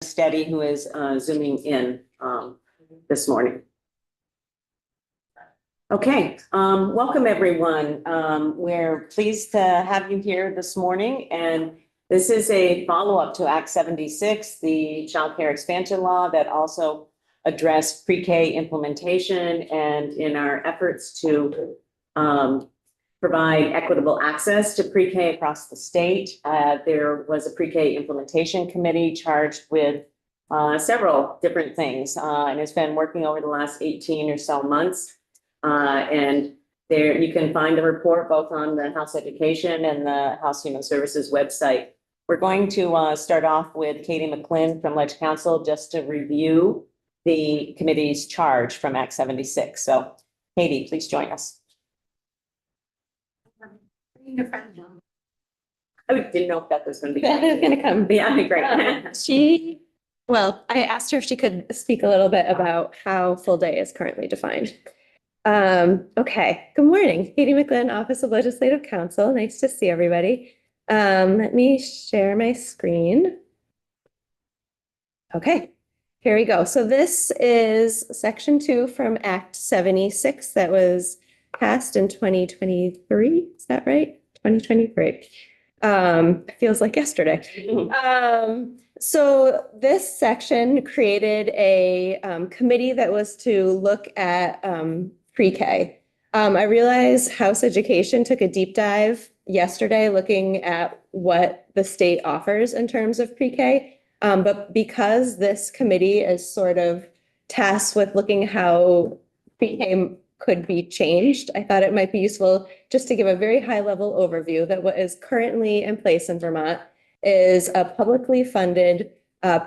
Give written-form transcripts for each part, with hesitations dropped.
Steady, who is zooming in this morning. Okay, welcome everyone. We're pleased to have you here this morning, and this is a follow-up to Act 76, the child care expansion law that also addressed pre-K implementation, and in our efforts to provide equitable access to pre-K across the state. There was a pre-K implementation committee charged with several different things, and it's been working over the last 18 or so months. And there you can find the report both on the House Education and the House Human Services website. We're going to start off with Katie McClinn from Ledge Council just to review the committee's charge from Act 76. So Katie, please join us. I didn't know if that was going to be. That is going to come. Yeah, great. Well, I asked her if she could speak a little bit about how full day is currently defined. Okay, good morning. Katie McClinn, Office of Legislative Counsel. Nice to see everybody. Let me share my screen. Okay, here we go. So this is Section 2 from Act 76 that was passed in 2023. Is that right? 2023. Feels like yesterday. So this section created a committee that was to look at pre-K. I realize House Education took a deep dive yesterday looking at what the state offers in terms of pre-K. But because this committee is sort of tasked with looking how pre-K could be changed, I thought it might be useful just to give a very high level overview that what is currently in place in Vermont is a publicly funded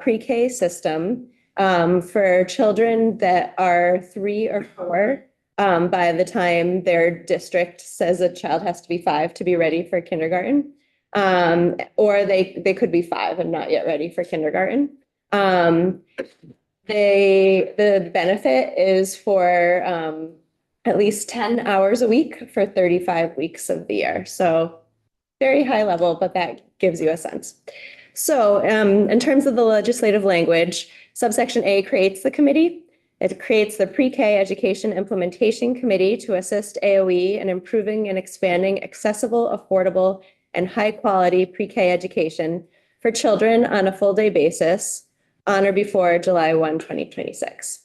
pre-K system for children that are 3 or 4 by the time their district says a child has to be 5 to be ready for kindergarten. Or they could be 5 and not yet ready for kindergarten. The benefit is for at least 10 hours a week for 35 weeks of the year. So very high level, but that gives you a sense. So in terms of the legislative language, subsection A creates the committee. It creates the Pre-K Education Implementation Committee to assist AOE in improving and expanding accessible, affordable, and high-quality pre-K education for children on a full-day basis on or before July 1, 2026.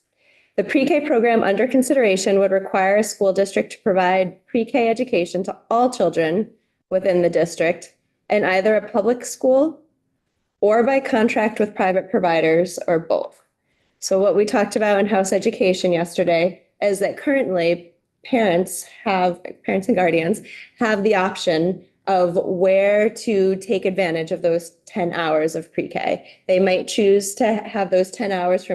The pre-K program under consideration would require a school district to provide pre-K education to all children within the district in either a public school or by contract with private providers or both. So what we talked about in House Education yesterday is that currently parents and guardians have the option of where to take advantage of those 10 hours of pre-K. They might choose to have those 10 hours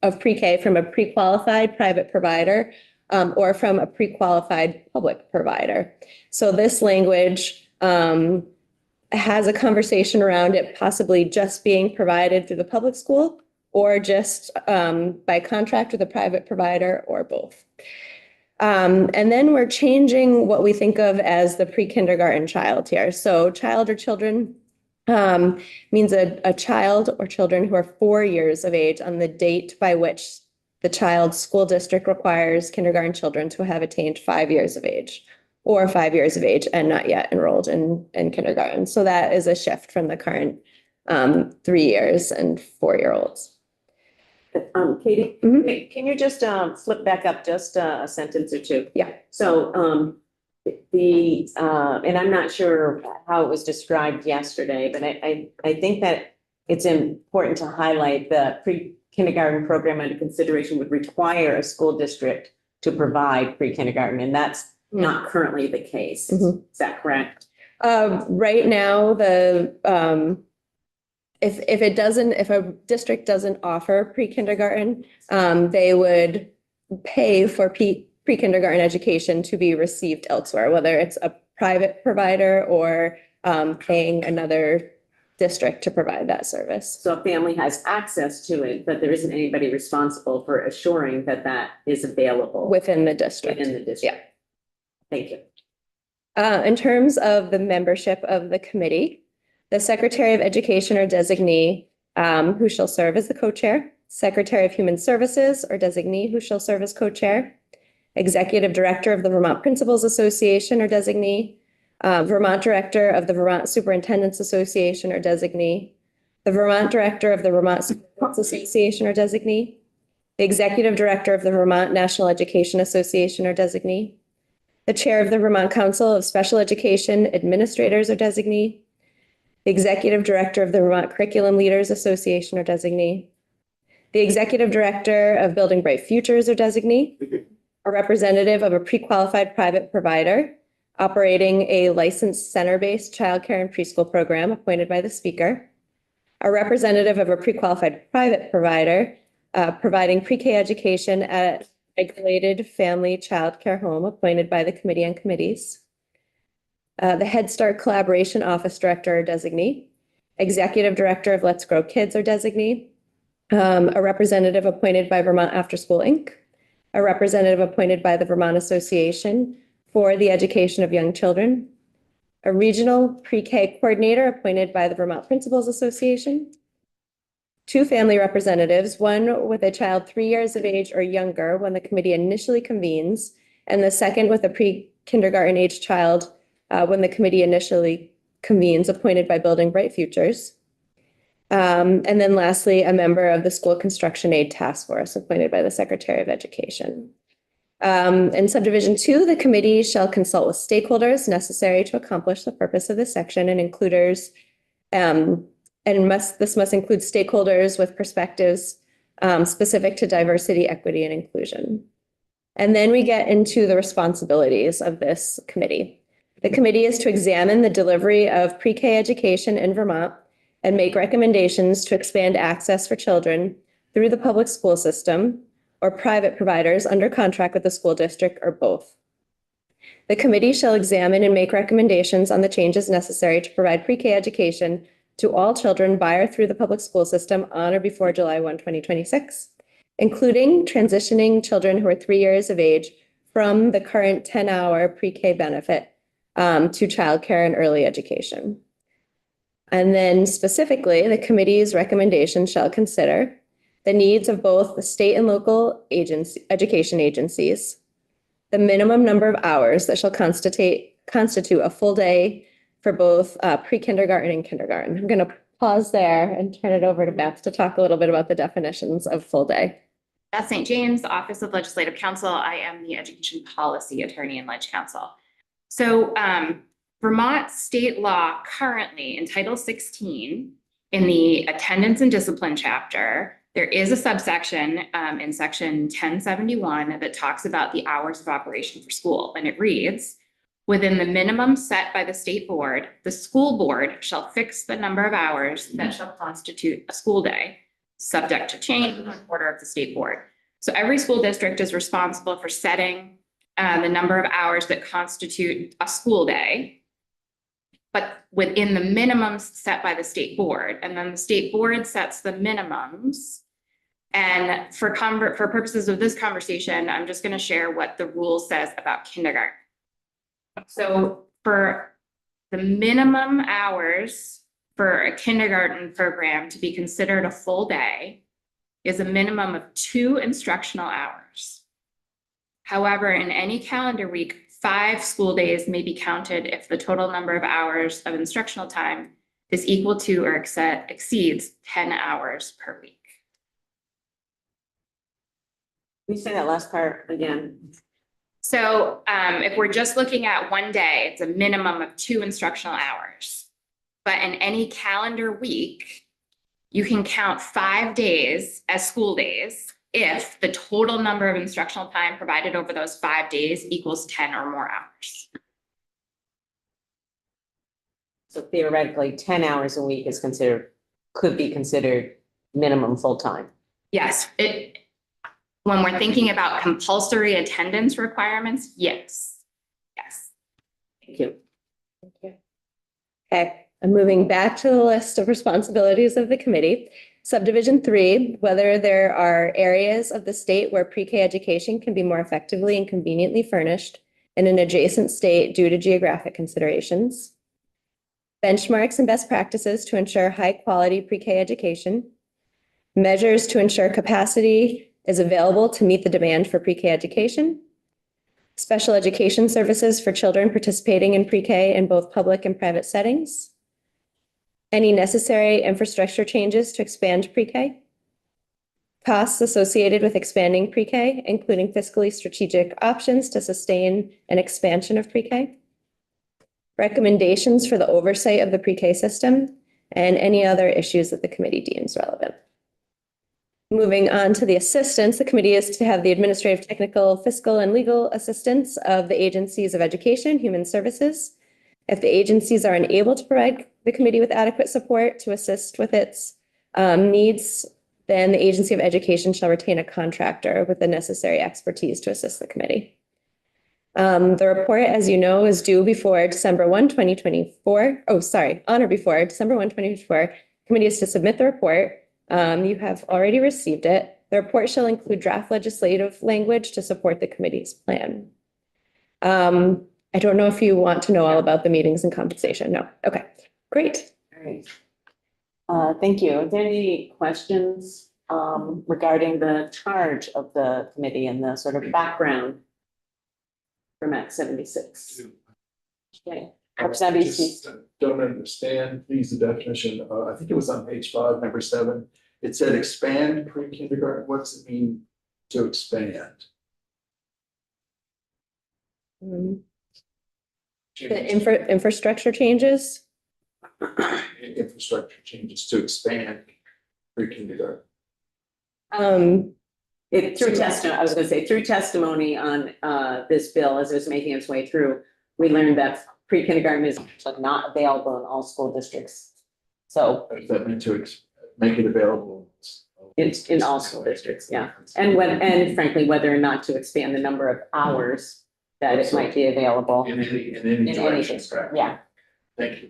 of pre-K from a pre-qualified private provider or from a pre-qualified public provider. So this language has a conversation around it possibly just being provided through the public school or just by contract with a private provider or both. And then we're changing what we think of as the pre-kindergarten child here. So child or children means a child or children who are 4 years of age on the date by which the child's school district requires kindergarten children to have attained 5 years of age or 5 years of age and not yet enrolled in kindergarten. So that is a shift from the current 3 years and 4-year-olds. Katie, can you just flip back up just a sentence or two? Yeah. So and I'm not sure how it was described yesterday, but I think that it's important to highlight the pre-kindergarten program under consideration would require a school district to provide pre-kindergarten, and that's not currently the case. Is that correct? Right now, if a district doesn't offer pre-kindergarten, they would pay for pre-kindergarten education to be received elsewhere, whether it's a private provider or paying another district to provide that service. So a family has access to it, but there isn't anybody responsible for assuring that that is available within the district. Yeah. Thank you. In terms of the membership of the committee, the Secretary of Education or designee who shall serve as the co-chair, Secretary of Human Services or designee who shall serve as co-chair, Executive Director of the Vermont Principals Association or designee, Vermont Director of the Vermont Superintendents Association or designee, the Vermont Director of the Vermont Superintendents Association or designee, the Executive Director of the Vermont National Education Association or designee, the Chair of the Vermont Council of Special Education Administrators or designee, the Executive Director of the Vermont Curriculum Leaders Association or designee, the Executive Director of Building Bright Futures or designee, a representative of a pre-qualified private provider operating a licensed center-based childcare and preschool program appointed by the Speaker, a representative of a pre-qualified private provider providing pre-K education at a regulated family childcare home appointed by the Committee on Committees, the Head Start Collaboration Office Director or designee, Executive Director of Let's Grow Kids or designee, a representative appointed by Vermont After School Inc., a representative appointed by the Vermont Association for the Education of Young Children, a regional pre-K coordinator appointed by the Vermont Principals Association, two family representatives, one with a child 3 years of age or younger when the committee initially convenes, and the second with a pre-kindergarten age child when the committee initially convenes, appointed by Building Bright Futures. And then lastly, a member of the School Construction Aid Task Force appointed by the Secretary of Education. In subdivision 2, the committee shall consult with stakeholders necessary to accomplish the purpose of this section and includers, this must include stakeholders with perspectives specific to diversity, equity, and inclusion. And then we get into the responsibilities of this committee. The committee is to examine the delivery of pre-K education in Vermont and make recommendations to expand access for children through the public school system or private providers under contract with the school district or both. The committee shall examine and make recommendations on the changes necessary to provide pre-K education to all children by or through the public school system on or before July 1, 2026, including transitioning children who are 3 years of age from the current 10-hour pre-K benefit to childcare and early education. And then specifically, the committee's recommendation shall consider the needs of both the state and local education agencies, the minimum number of hours that shall constitute a full day for both pre-kindergarten and kindergarten. I'm going to pause there and turn it over to Beth to talk a little bit about the definitions of full day. Beth St. James, Office of Legislative Counsel. I am the Education Policy Attorney in Leg Counsel. So Vermont state law currently in Title 16 in the Attendance and Discipline chapter, there is a subsection in section 1071 that talks about the hours of operation for school. And it reads, within the minimum set by the state board, the school board shall fix the number of hours that shall constitute a school day, subject to change in order of the state board. So every school district is responsible for setting the number of hours that constitute a school day, but within the minimums set by the state board. And then the state board sets the minimums. And for purposes of this conversation, I'm just going to share what the rule says about kindergarten. So for the minimum hours for a kindergarten program to be considered a full day is a minimum of 2 instructional hours. However, in any calendar week, 5 school days may be counted if the total number of hours of instructional time is equal to or exceeds 10 hours per week. Can you say that last part again? So if we're just looking at one day, it's a minimum of 2 instructional hours. But in any calendar week, you can count 5 days as school days if the total number of instructional time provided over those 5 days equals 10 or more hours. So theoretically, 10 hours a week is could be considered minimum full-time. Yes, when we're thinking about compulsory attendance requirements, yes. Yes. Thank you. Thank you. Okay, I'm moving back to the list of responsibilities of the committee. Subdivision 3, whether there are areas of the state where pre-K education can be more effectively and conveniently furnished in an adjacent state due to geographic considerations. benchmarks and best practices to ensure high-quality pre-K education, measures to ensure capacity is available to meet the demand for pre-K education, special education services for children participating in pre-K in both public and private settings, any necessary infrastructure changes to expand pre-K, costs associated with expanding pre-K, including fiscally strategic options to sustain an expansion of pre-K, recommendations for the oversight of the pre-K system, and any other issues that the committee deems relevant. Moving on to the assistance, the committee is to have the administrative, technical, fiscal, and legal assistance of the agencies of education, human services. If the agencies are unable to provide the committee with adequate support to assist with its needs, then the agency of education shall retain a contractor with the necessary expertise to assist the committee. The report, as you know, is due before December 1, 2024. Oh, sorry, on or before December 1, 2024. Committee is to submit the report. You have already received it. The report shall include draft legislative language to support the committee's plan. I don't know if you want to know all about the meetings and compensation. No. Okay, great. All right. Thank you. Are there any questions regarding the charge of the committee and the sort of background from Act 76? Okay. Representative Just East. don't understand, please, the definition, I think it was on page 5, number 7. It said expand pre-kindergarten. What's it mean to expand? The infrastructure changes. Infrastructure changes to expand pre-kindergarten. Through testimony, I was gonna say, through testimony on this bill as it was making its way through, we learned that pre-kindergarten is actually not available in all school districts. So Is that meant to make it available? it's in all school districts, yeah. And frankly, whether or not to expand the number of hours that it might be available. In any direction, correct? Yeah, Thank you.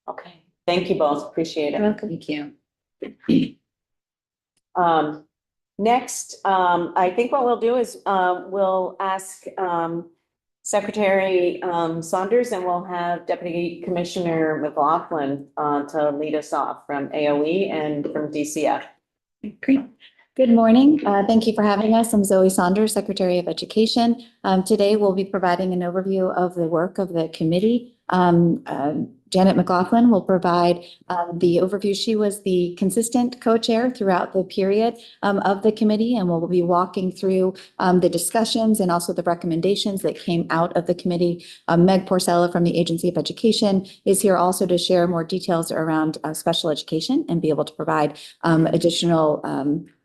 okay. Thank you both, appreciate it. Welcome. Thank you. Next, I think what we'll do is, we'll ask, Secretary, Saunders, and we'll have Deputy Commissioner McLaughlin, to lead us off from AOE and from DCF. Great. Good morning. Thank you for having us. I'm Zoe Saunders, Secretary of Education. Today, we'll be providing an overview of the work of the committee. Janet McLaughlin will provide the overview. She was the consistent co-chair throughout the period of the committee, and we'll be walking through the discussions and also the recommendations that came out of the committee. Meg Porcella from the Agency of Education is here also to share more details around special education and be able to provide additional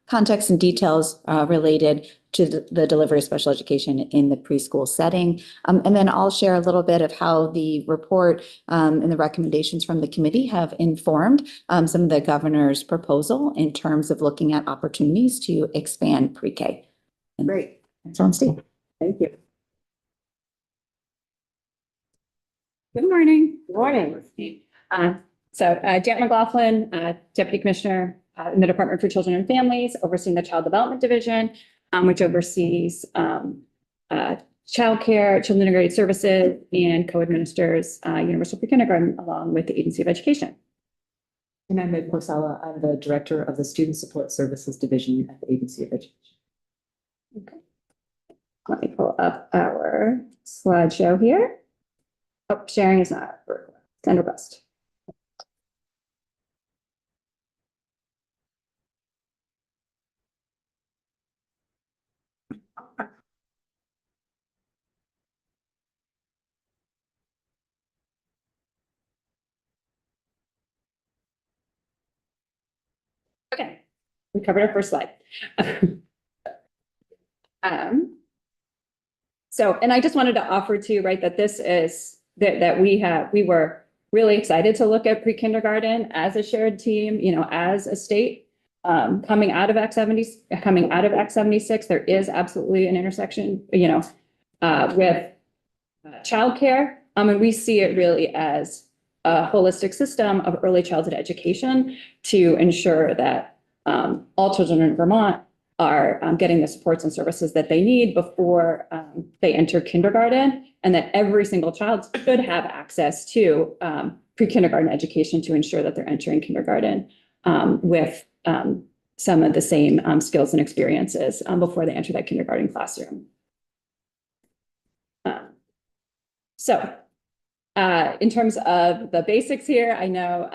context and details related to the delivery of special education in the preschool setting. And then I'll share a little bit of how the report and the recommendations from the committee have informed some of the governor's proposal in terms of looking at opportunities to expand pre-K. Great, That's on Steve. thank you. Good morning. Good morning. Janet McLaughlin, Deputy Commissioner in the Department for Children and Families, overseeing the Child Development Division, which oversees childcare, children integrated services, and co-administers universal pre-kindergarten along with the Agency of Education. And I'm Meg Porcella. I'm the Director of the Student Support Services Division at the Agency of Education. Okay. Let me pull up our slideshow here. Oh, sharing is not send request. Okay, we covered our first slide. And I just wanted to offer to you, right, that this is that we were really excited to look at pre-kindergarten as a shared team, as a state. Coming out of Act 76, there is absolutely an intersection, with childcare. And we see it really as a holistic system of early childhood education to ensure that all children in Vermont are getting the supports and services that they need before they enter kindergarten, and that every single child should have access to pre-kindergarten education to ensure that they're entering kindergarten with some of the same skills and experiences before they enter that kindergarten classroom. So in terms of the basics here, I know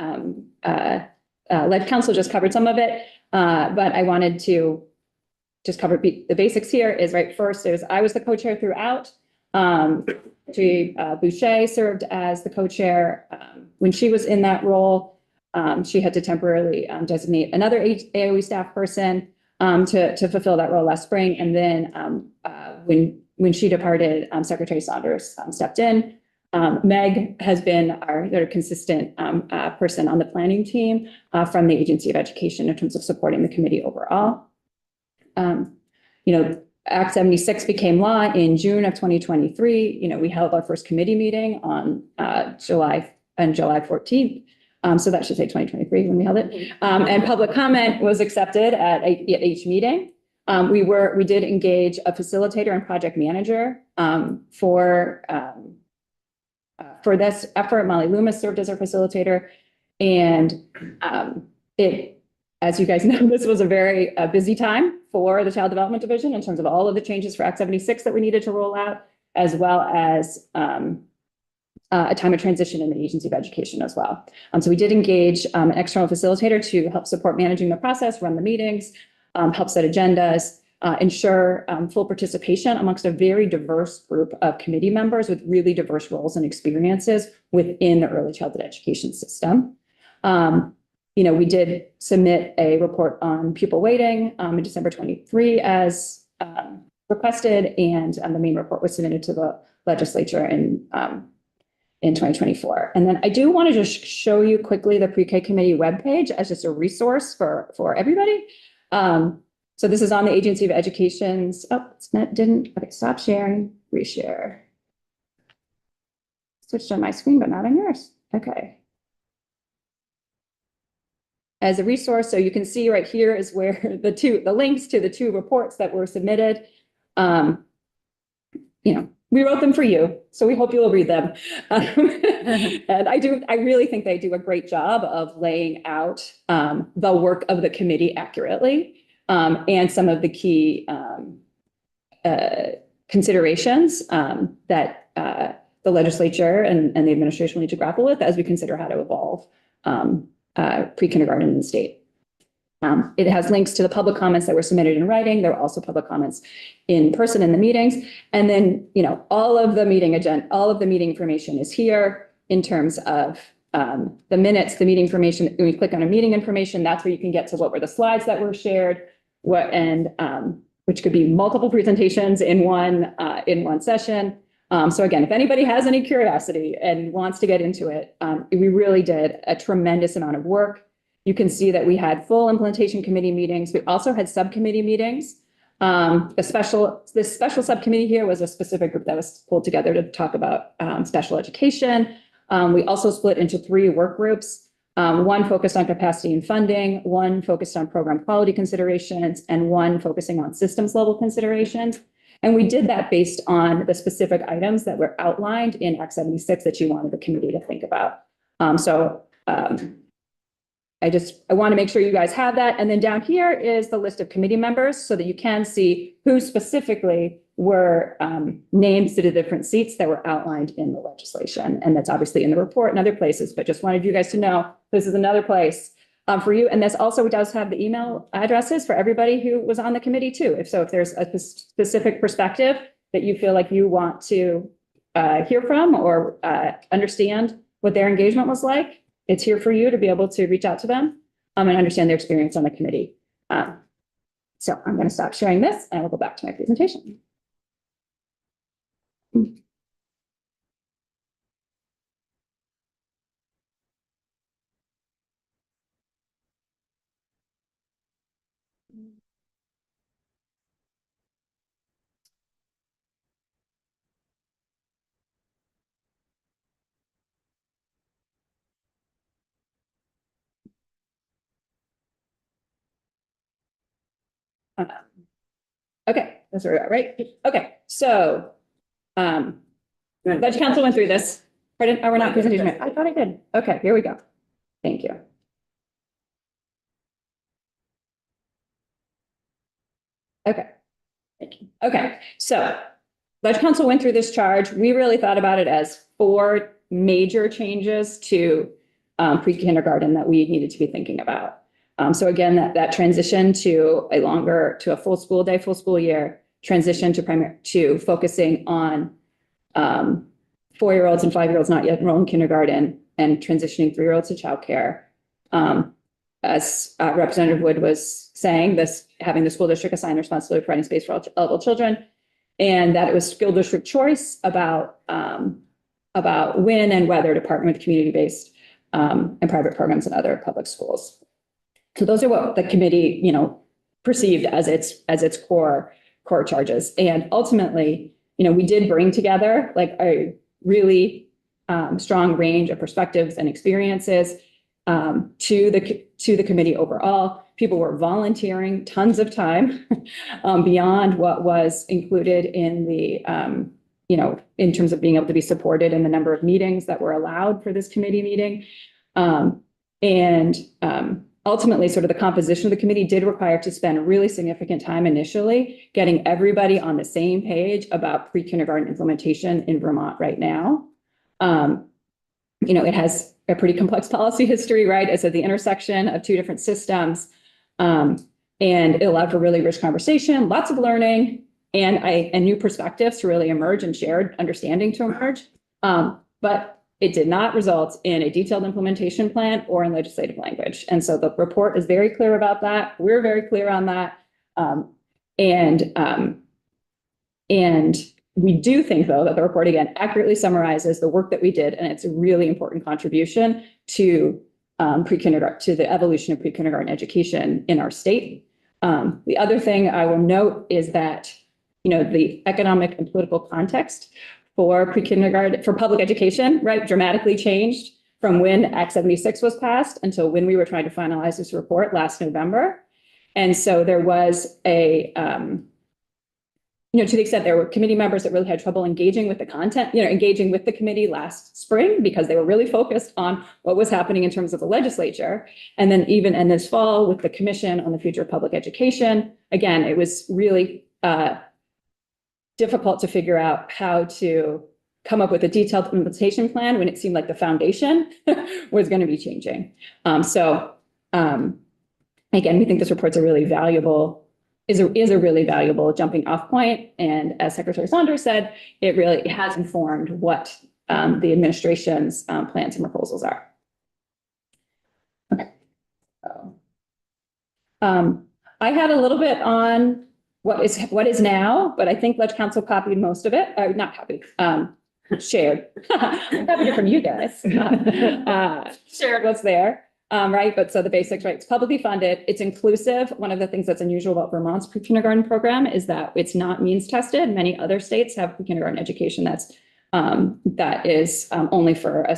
Lead Council just covered some of it, but I wanted to just cover the basics here is right first is I was the co-chair throughout. Boucher served as the co-chair. When she was in that role, she had to temporarily designate another AOE staff person to fulfill that role last spring. And then when she departed, Secretary Saunders stepped in. Meg has been our sort of consistent person on the planning team from the Agency of Education in terms of supporting the committee overall. Act 76 became law in June of 2023. We held our first committee meeting on July 14th. So that should say 2023 when we held it. And public comment was accepted at each meeting. We did engage a facilitator and project manager for this effort. Molly Loomis served as our facilitator. And as you guys know, this was a very busy time for the Child Development Division in terms of all of the changes for Act 76 that we needed to roll out, as well as a time of transition in the Agency of Education as well. So we did engage an external facilitator to help support managing the process, run the meetings, help set agendas, ensure full participation amongst a very diverse group of committee members with really diverse roles and experiences within the early childhood education system. We did submit a report on pupil weighting in December 23 as requested, and the main report was submitted to the legislature in 2024. And then I do want to just show you quickly the pre-K committee webpage as just a resource for everybody. So this is on the Agency of Education's, stop sharing, reshare. Switched on my screen, but not on yours. Okay. As a resource, so you can see right here is where the links to the two reports that were submitted. We wrote them for you, so we hope you'll read them. And I really think they do a great job of laying out the work of the committee accurately, and some of the key considerations that the legislature and the administration need to grapple with as we consider how to evolve pre-kindergarten in the state. It has links to the public comments that were submitted in writing. There were also public comments in person in the meetings. And then, all of the meeting information is here in terms of the minutes, the meeting information. When you click on a meeting information, that's where you can get to what were the slides that were shared, which could be multiple presentations in one session. So again, if anybody has any curiosity and wants to get into it, we really did a tremendous amount of work. You can see that we had full implementation committee meetings. We also had subcommittee meetings. This special subcommittee here was a specific group that was pulled together to talk about special education. We also split into 3 work groups. One focused on capacity and funding, one focused on program quality considerations, and one focusing on systems level considerations. And we did that based on the specific items that were outlined in Act 76 that you wanted the committee to think about. I want to make sure you guys have that. And then down here is the list of committee members so that you can see who specifically were named to the different seats that were outlined in the legislation. And that's obviously in the report and other places, but just wanted you guys to know this is another place for you. And this also does have the email addresses for everybody who was on the committee too. If there's a specific perspective that you feel like you want to hear from or understand what their engagement was like, it's here for you to be able to reach out to them and understand their experience on the committee. So I'm going to stop sharing this and we'll go back to my presentation. That's where we are, right? Okay, so, Budget Council went through this. Pardon, oh, we're not presentation. I thought I did. Okay, here we go. Thank you. Okay. Thank you. Okay, so Budget Council went through this charge. We really thought about it as 4 major changes to pre-kindergarten that we needed to be thinking about. So again, that transition to a full school day, full school year, transition to focusing on 4-year-olds and 5-year-olds not yet enrolled in kindergarten, and transitioning 3-year-olds to childcare. As Representative Wood was saying, having the school district assign the responsibility for providing space for all eligible children, and that it was school district choice about when and whether to partner with community-based and private programs in other public schools. So those are what the committee, perceived as its core charges. And ultimately, we did bring together like a really strong range of perspectives and experiences to the committee overall. People were volunteering tons of time beyond what was included in the, in terms of being able to be supported in the number of meetings that were allowed for this committee meeting. Ultimately, sort of the composition of the committee did require to spend really significant time initially getting everybody on the same page about pre-kindergarten implementation in Vermont right now. It has a pretty complex policy history, right? It's at the intersection of 2 different systems. And it allowed for really rich conversation, lots of learning, and new perspectives to really emerge and shared understanding to emerge. But it did not result in a detailed implementation plan or in legislative language. And so the report is very clear about that. We're very clear on that. And we do think, though, that the report, again, accurately summarizes the work that we did, and it's a really important contribution to pre-kindergarten, to the evolution of pre-kindergarten education in our state. The other thing I will note is that, the economic and political context for pre-kindergarten, for public education, right, dramatically changed from when Act 76 was passed until when we were trying to finalize this report last November. And so there was a, to the extent there were committee members that really had trouble engaging with the content, engaging with the committee last spring, because they were really focused on what was happening in terms of the legislature. And then even in this fall with the Commission on the Future of Public Education, again, it was really difficult to figure out how to come up with a detailed implementation plan when it seemed like the foundation was going to be changing. Again, we think this report's a really valuable, is a really valuable jumping off point. And as Secretary Saunders said, it really has informed what the administration's plans and proposals are. Okay. I had a little bit on what is now, but I think Ledge Council copied most of it, not copied, shared. I copied it from you guys. Shared what's there, right? But so the basics, right? It's publicly funded, it's inclusive. One of the things that's unusual about Vermont's pre-kindergarten program is that it's not means tested. Many other states have pre-kindergarten education that is only for a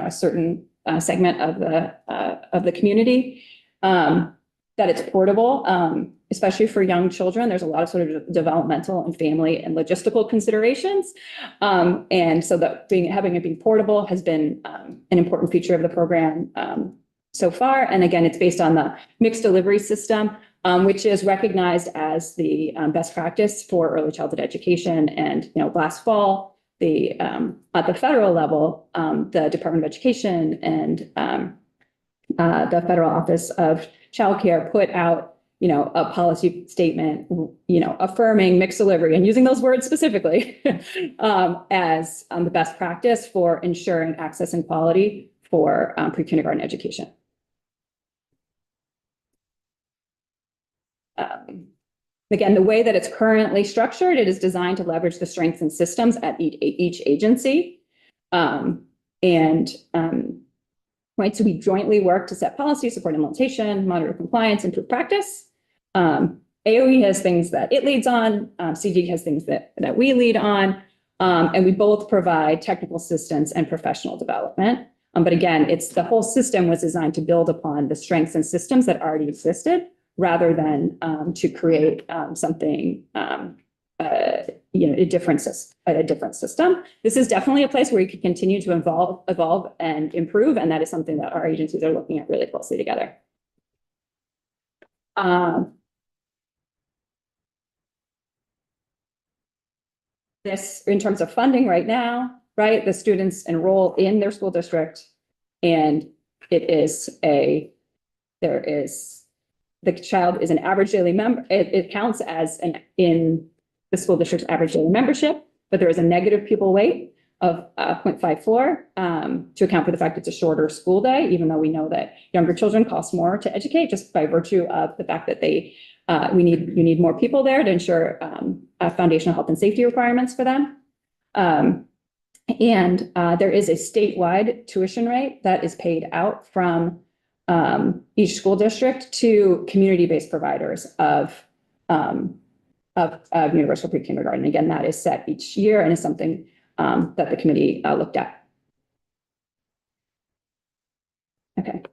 certain segment of the community. That it's portable, especially for young children. There's a lot of sort of developmental and family and logistical considerations. And so that having it be portable has been an important feature of the program so far. And again, it's based on the mixed delivery system, which is recognized as the best practice for early childhood education. And last fall, at the federal level, the Department of Education and the Federal Office of Child Care put out, a policy statement, affirming mixed delivery and using those words specifically as the best practice for ensuring access and quality for pre-kindergarten education. Again, the way that it's currently structured, it is designed to leverage the strengths and systems at each agency. Right, so we jointly work to set policy, support implementation, monitor compliance, improve practice. AOE has things that it leads on, CG has things that we lead on, and we both provide technical assistance and professional development. But again, the whole system was designed to build upon the strengths and systems that already existed, rather than to create something a different system. This is definitely a place where you could continue to evolve and improve. And that is something that our agencies are looking at really closely together. This, in terms of funding right now, right, the students enroll in their school district, and the child is an average daily member. It counts as in the school district's average daily membership, but there is a negative pupil weight of 0.54 to account for the fact it's a shorter school day, even though we know that younger children cost more to educate just by virtue of the fact that you need more people there to ensure foundational health and safety requirements for them. And there is a statewide tuition rate that is paid out from each school district to community-based providers of universal pre-kindergarten. Again, that is set each year and is something that the committee looked at. Okay.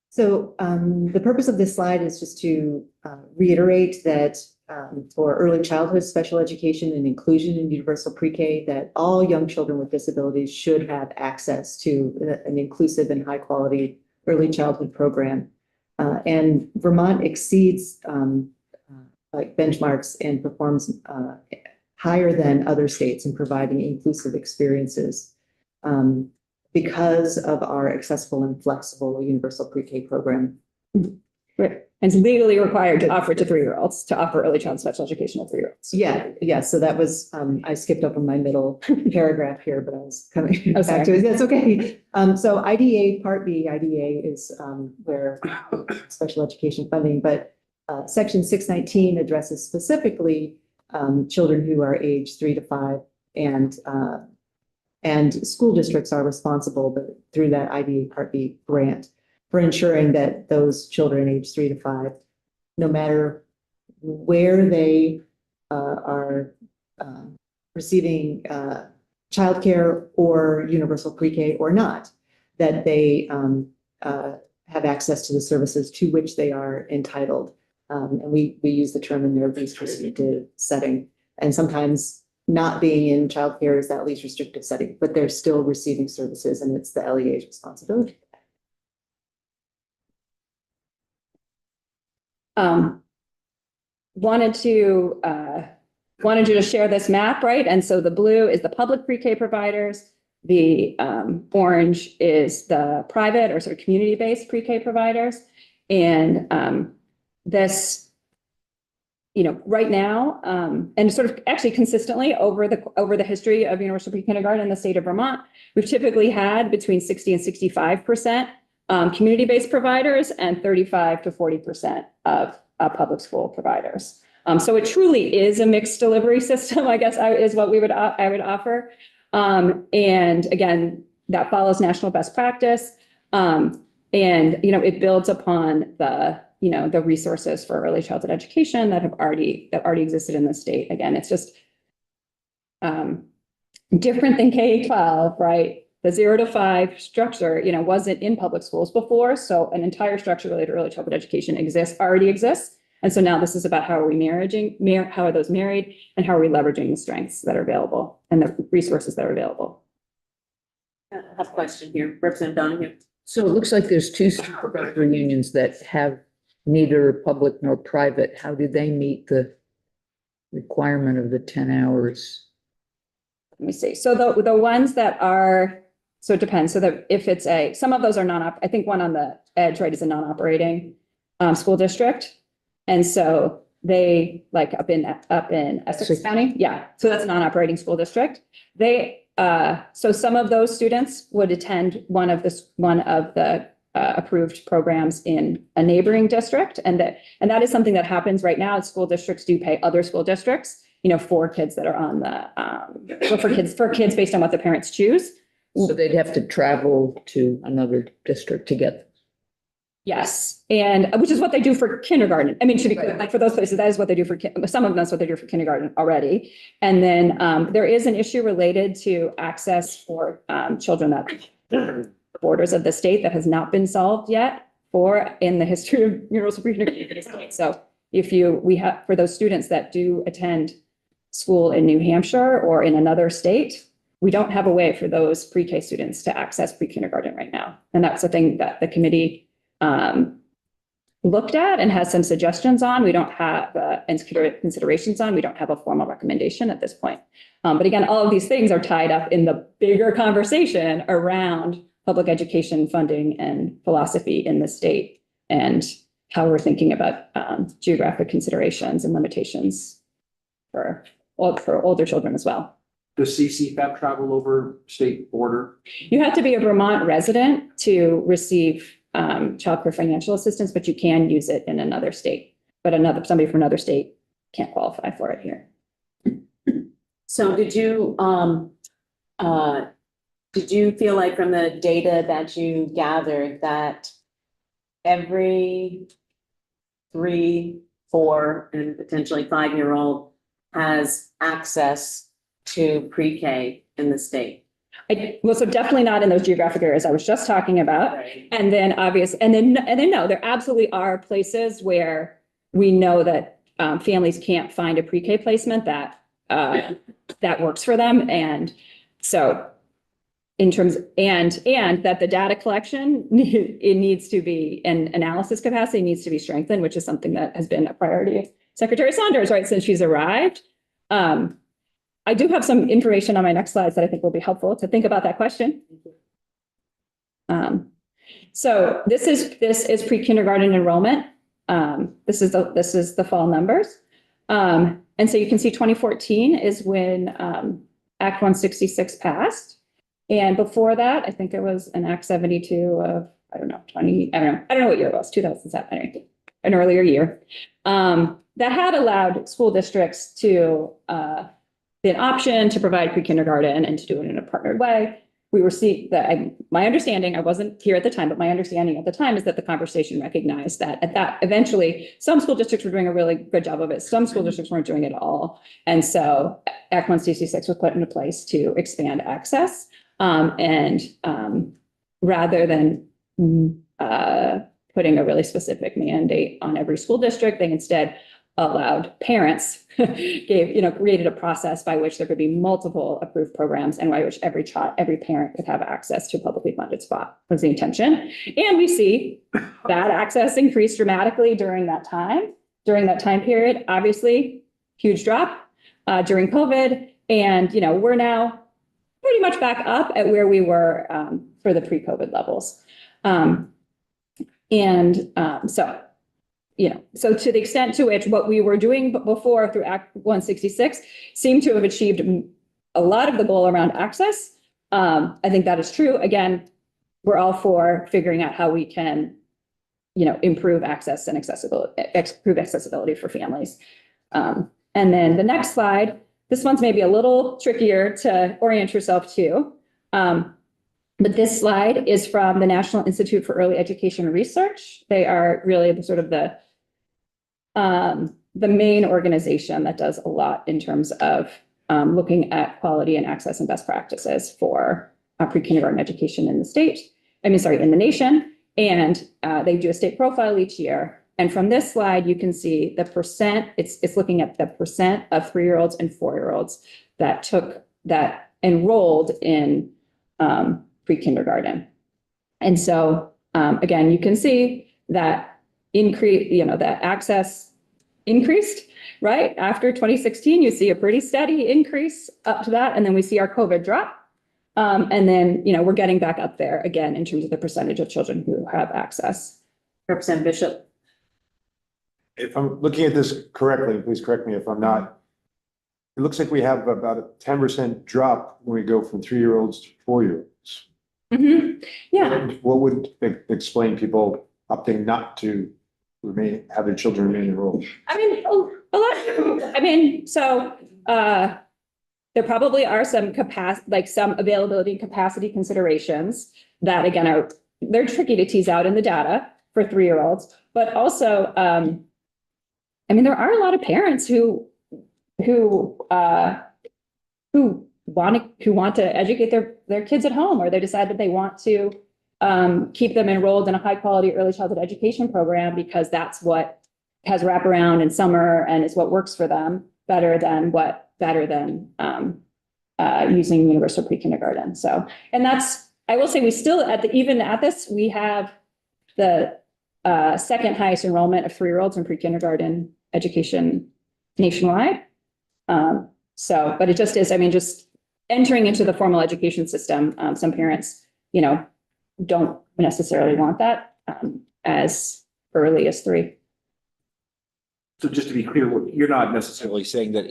So the purpose of this slide is just to reiterate that for early childhood special education and inclusion in universal pre-K, that all young children with disabilities should have access to an inclusive and high quality early childhood program. And Vermont exceeds like benchmarks and performs higher than other states in providing inclusive experiences because of our accessible and flexible universal pre-K program. Right. And it's legally required to offer to 3-year-olds, to offer early child special education to 3-year-olds. Yeah. So that was, I skipped over my middle paragraph here, but I was coming Oh, back to it. That's okay. So IDA Part B, IDA is where special education funding, but Section 619 addresses specifically children who are age 3 to 5, and school districts are responsible through that IDA Part B grant for ensuring that those children age 3 to 5, no matter where they are receiving childcare or universal pre-K or not, that they have access to the services to which they are entitled. And we use the term in their least restrictive setting. And sometimes not being in childcare is that least restrictive setting, but they're still receiving services, and it's the LEA's responsibility. Wanted you to share this map, right? And so the blue is the public pre-K providers. The orange is the private or sort of community-based pre-K providers. And this, right now, and sort of actually consistently over the history of universal pre-kindergarten in the state of Vermont, we've typically had between 60 and 65% community-based providers and 35 to 40% of public school providers. So it truly is a mixed delivery system, I guess, is what I would offer. And again, that follows national best practice. And, it builds upon the resources for early childhood education that already existed in the state. Again, it's just different than K-12, right? The 0 to 5 structure, wasn't in public schools before. So an entire structure related to early childhood education already exists. And so now this is about how are we how are those married, and how are we leveraging the strengths that are available and the resources that are available. I have a question here, Representative Donahue. So it looks like there's 2 supervisor unions that have neither public nor private. How do they meet the requirement of the 10 hours? Let me see. So the ones that are, so it depends. So that if it's some of those are I think one on the edge, right, is a non-operating school district. And so they up in Essex County. Yeah. So that's a non-operating school district. So some of those students would attend one of the approved programs in a neighboring district. And that is something that happens right now. School districts do pay other school districts, for kids that are on for kids based on what the parents choose. So they'd have to travel to another district to get them. Yes. And which is what they do for kindergarten. I mean, to be clear, like for those places, that is what they do for some of them, that's what they do for kindergarten already. And then there is an issue related to access for children that borders of the state that has not been solved yet in the history of universal pre-kindergarten. So for those students that do attend school in New Hampshire or in another state, we don't have a way for those pre-K students to access pre-kindergarten right now. And that's the thing that the committee looked at and has some suggestions on. We don't have and considerations on. We don't have a formal recommendation at this point. But again, all of these things are tied up in the bigger conversation around public education funding and philosophy in the state and how we're thinking about geographic considerations and limitations for older children as well. Does CCFAP travel over state border? You have to be a Vermont resident to receive childcare financial assistance, but you can use it in another state. But somebody from another state can't qualify for it here. So did you feel like from the data that you gathered that every 3, 4, and potentially 5-year-old has access to pre-K in the state? Well, so definitely not in those geographic areas I was just talking about. Right. And then no, there absolutely are places where we know that families can't find a pre-K placement that works for them. And so in terms, and that the data collection, it needs to be, and analysis capacity needs to be strengthened, which is something that has been a priority of Secretary Saunders, right, since she's arrived. I do have some information on my next slides that I think will be helpful to think about that question. So this is pre-kindergarten enrollment. This is the fall numbers. And so you can see 2014 is when Act 166 passed. And before that, I think it was an Act 72 of, I don't know what year it was, 2007, anyway, an earlier year. That had allowed school districts to the option to provide pre-kindergarten and to do it in a partnered way. We received that. My understanding, I wasn't here at the time, but my understanding at the time is that the conversation recognized that eventually some school districts were doing a really good job of it. Some school districts weren't doing it at all. And so Act 166 was put into place to expand access. Rather than putting a really specific mandate on every school district, they instead allowed parents, created a process by which there could be multiple approved programs and by which every parent could have access to a publicly funded spot was the intention. And we see that access increased dramatically during that time period. Obviously, huge drop during COVID. And, we're now pretty much back up at where we were for the pre-COVID levels. So to the extent to which what we were doing before through Act 166 seemed to have achieved a lot of the goal around access, I think that is true. Again, we're all for figuring out how we can, improve access and accessibility for families. And then the next slide, this one's maybe a little trickier to orient yourself to. But this slide is from the National Institute for Early Education Research. They are really the main organization that does a lot in terms of looking at quality and access and best practices for pre-kindergarten education in the nation. And they do a state profile each year. And from this slide, you can see the percent, it's looking at the percent of 3-year-olds and 4-year-olds that enrolled in pre-kindergarten. And so, again, you can see that that access increased, right? After 2016, you see a pretty steady increase up to that. And then we see our COVID drop. And then, we're getting back up there again in terms of the percentage of children who have access. Representative Bishop. If I'm looking at this correctly, please correct me if I'm not. It looks like we have about a 10% drop when we go from 3-year-olds to 4-year-olds. Mm-hmm. Yeah. What would explain people opting not to have their children remain enrolled? There probably are some some availability and capacity considerations that again they're tricky to tease out in the data for 3-year-olds, but also, there are a lot of parents who want to educate their kids at home, or they decide that they want to keep them enrolled in a high quality early childhood education program because that's what has wraparound in summer and is what works for them better than what better than using universal pre-kindergarten. So, and that's, I will say, we still even at this, we have the second highest enrollment of 3-year-olds in pre-kindergarten education nationwide. So, but it just is, I mean, just entering into the formal education system, some parents, don't necessarily want that as early as 3. So just to be clear, you're not necessarily saying that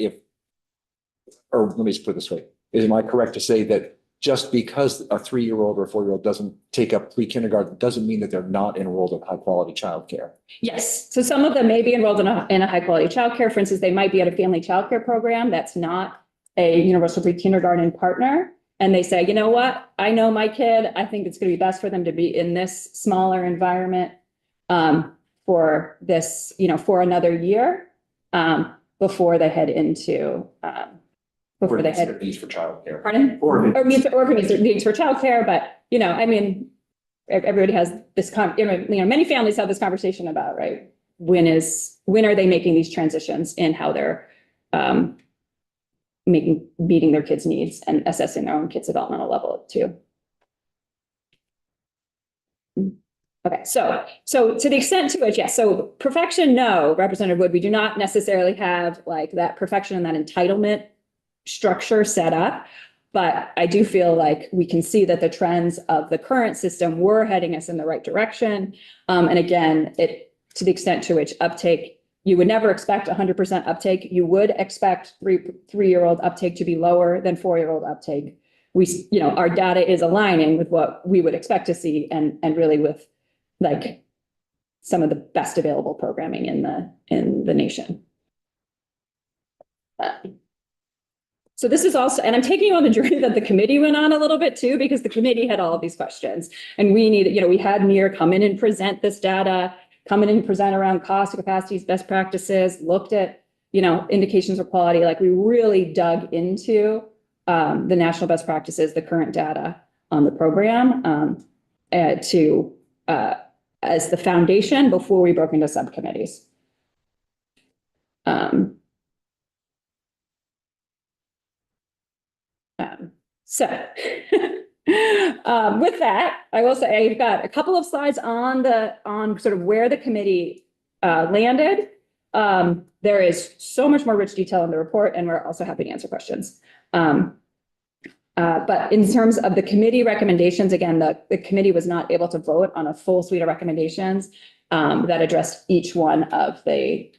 or let me just put it this way. Am I correct to say that just because a 3-year-old or a 4-year-old doesn't take up pre-kindergarten doesn't mean that they're not enrolled in high quality childcare? Yes. So some of them may be enrolled in a high quality childcare. For instance, they might be at a family childcare program that's not a universal pre-kindergarten partner. And they say, you know what? I know my kid. I think it's going to be best for them to be in this smaller environment for this, for another year before they head into before they head. Needs for childcare. Pardon? Or needs for childcare, but I mean, everybody has this many families have this conversation about, right? When are they making these transitions in how they're meeting their kids' needs and assessing their own kids' developmental level too. Okay, so to the extent to which, yes, so perfection, no, Representative Wood, we do not necessarily have like that perfection and that entitlement structure set up. But I do feel like we can see that the trends of the current system were heading us in the right direction. And again, to the extent to which uptake, you would never expect 100% uptake. You would expect three-year-old uptake to be lower than 4-year-old uptake. Our data is aligning with what we would expect to see, and really with like some of the best available programming in the nation. So this is also, and I'm taking you on the journey that the committee went on a little bit too, because the committee had all of these questions, and we had NEAR come in and present this data, come in and present around cost, capacities, best practices, looked at, indications of quality. Like we really dug into the national best practices, the current data on the program as the foundation before we broke into subcommittees. With that, I will say I've got a couple of slides on sort of where the committee landed. There is so much more rich detail in the report, and we're also happy to answer questions. But in terms of the committee recommendations, again, the committee was not able to vote on a full suite of recommendations that addressed each one of the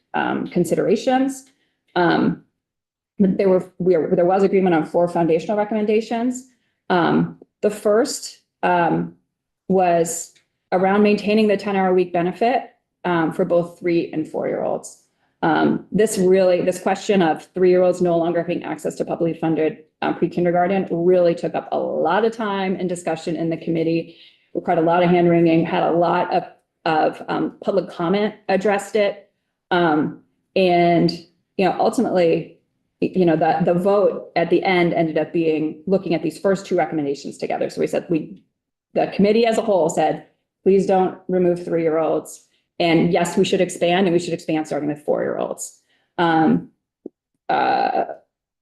considerations. But there was agreement on 4 foundational recommendations. The first was around maintaining the 10-hour-a-week benefit for both 3- and 4-year-olds. This question of 3-year-olds no longer having access to publicly funded pre-kindergarten really took up a lot of time and discussion in the committee, required a lot of hand wringing, had a lot of public comment addressed it. And, ultimately, the vote at the end ended up being looking at these first 2 recommendations together. So we said, the committee as a whole said, please don't remove 3-year-olds. And yes, we should expand, and we should expand starting with 4-year-olds.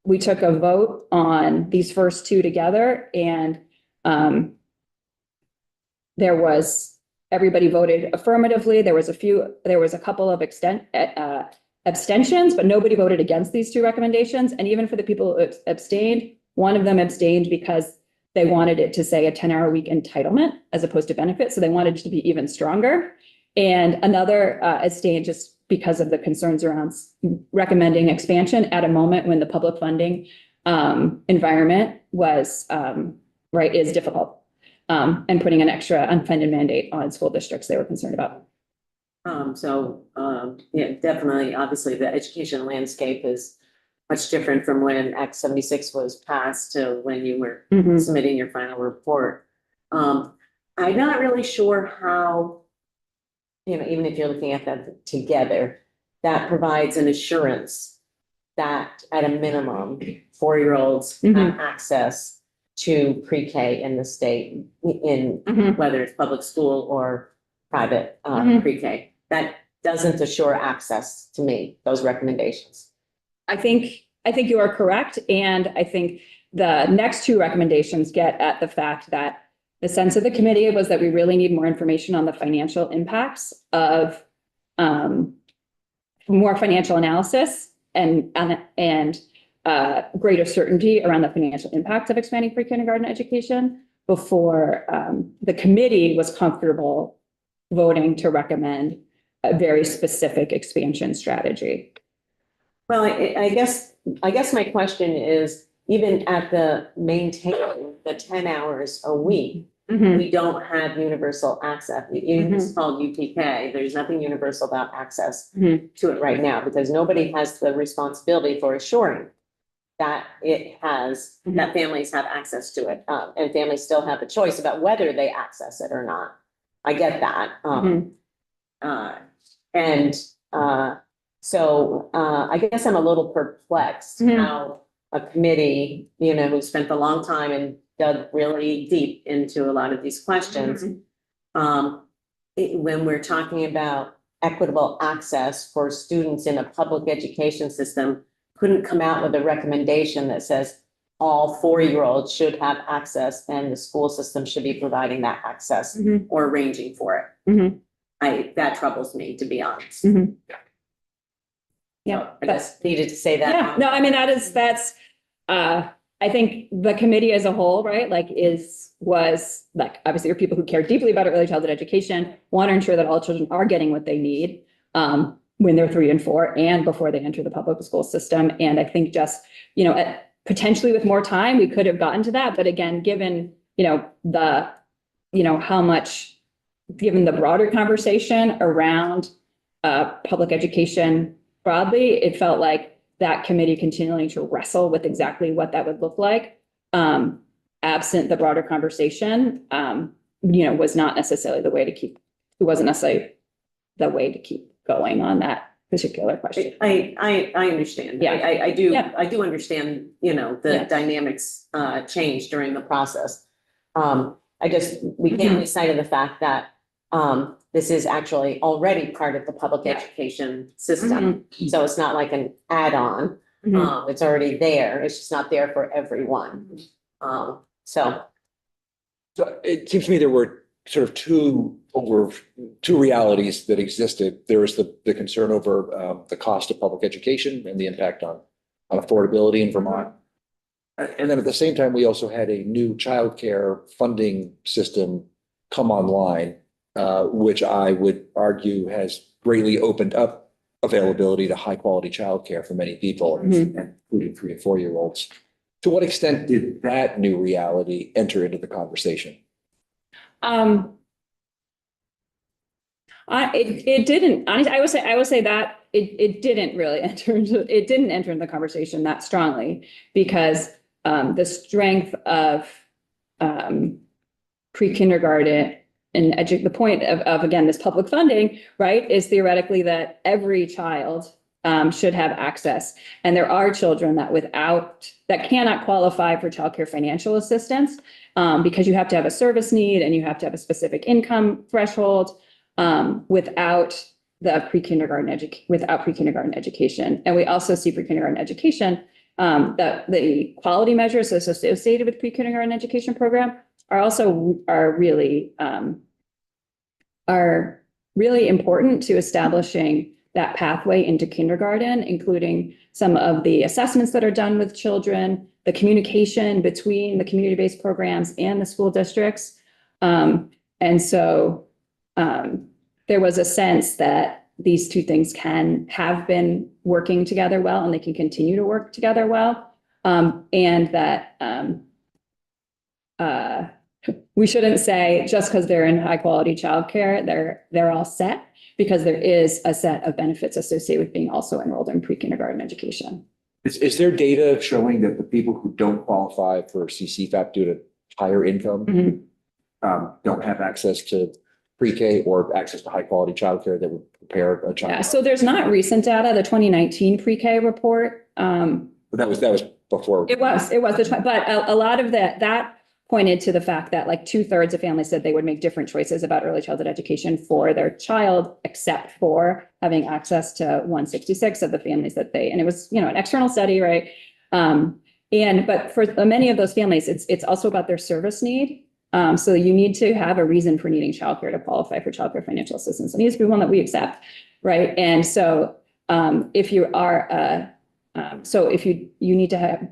We took a vote on these first 2 together, and everybody voted affirmatively. There was a couple of abstentions, but nobody voted against these 2 recommendations. And even for the people who abstained, one of them abstained because they wanted it to say a 10-hour-a-week entitlement as opposed to benefit. So they wanted it to be even stronger. And another abstained just because of the concerns around recommending expansion at a moment when the public funding environment is difficult, and putting an extra unfunded mandate on school districts they were concerned about. Yeah, definitely, obviously, the education landscape is much different from when Act 76 was passed to when you were submitting your final report. I'm not really sure how, even if you're looking at that together, that provides an assurance that at a minimum, 4-year-olds have access to pre-K in the state, whether it's public school or private pre-K. That doesn't assure access to me, those recommendations. I think I think you are correct. And I think the next two recommendations get at the fact that the sense of the committee was that we really need more information on the financial impacts of more financial analysis and greater certainty around the financial impact of expanding pre-kindergarten education before the committee was comfortable voting to recommend a very specific expansion strategy. Well, I guess my question is, even at the maintaining the 10 hours a week, we don't have universal access. It's called UPK. There's nothing universal about access to it right now because nobody has the responsibility for assuring that that families have access to it. And families still have the choice about whether they access it or not. I get that. So I guess I'm a little perplexed how a committee, who spent a long time and dug really deep into a lot of these questions. When we're talking about equitable access for students in a public education system, couldn't come out with a recommendation that says all 4-year-olds should have access and the school system should be providing that access or arranging for it. That troubles me, to be honest. Yeah, I just needed to say that. Yeah, no, I mean, that's, I think the committee as a whole, right, was obviously, there are people who care deeply about early childhood education, want to ensure that all children are getting what they need when they're 3 and 4 and before they enter the public school system. And I think just, potentially with more time, we could have gotten to that. But again, given, how much, given the broader conversation around public education broadly, it felt like that committee continuing to wrestle with exactly what that would look like, absent the broader conversation, was not necessarily the way to keep, it wasn't necessarily the way to keep going on that particular question. I understand. Yeah. I do. Yeah. I do understand, the dynamics change during the process. We can't lose sight of the fact that this is actually already part of the public education system. So it's not like an add-on. It's already there. It's just not there for everyone. So it seems to me there were sort of two realities that existed. There was the concern over the cost of public education and the impact on affordability in Vermont. And then at the same time, we also had a new childcare funding system come online, which I would argue has greatly opened up availability to high quality childcare for many people, including 3 and 4-year-olds. To what extent did that new reality enter into the conversation? It didn't. Honestly, I would say that it didn't really enter into the conversation that strongly because the strength of pre-kindergarten and the point of again this public funding, right, is theoretically that every child should have access, and there are children that cannot qualify for childcare financial assistance because you have to have a service need and you have to have a specific income threshold without pre-kindergarten education. And we also see pre-kindergarten education that the quality measures associated with pre-kindergarten education program are really important to establishing that pathway into kindergarten, including some of the assessments that are done with children, the communication between the community-based programs and the school districts. And so there was a sense that these two things have been working together well, and they can continue to work together well. And that we shouldn't say just because they're in high quality childcare, they're all set, because there is a set of benefits associated with being also enrolled in pre-kindergarten education. Is there data showing that the people who don't qualify for CCFAP due to higher income don't have access to pre-K or access to high quality childcare that would prepare a child? Yeah, so there's not recent data. The 2019 pre-K report. But that was before. It was, but a lot of that pointed to the fact that like 2/3 of families said they would make different choices about early childhood education for their child, except for having access to 166 of the families that and it was, an external study, right? But for many of those families, it's also about their service need. So you need to have a reason for needing childcare to qualify for childcare financial assistance. It needs to be one that we accept, right? And so if you are, if you need to have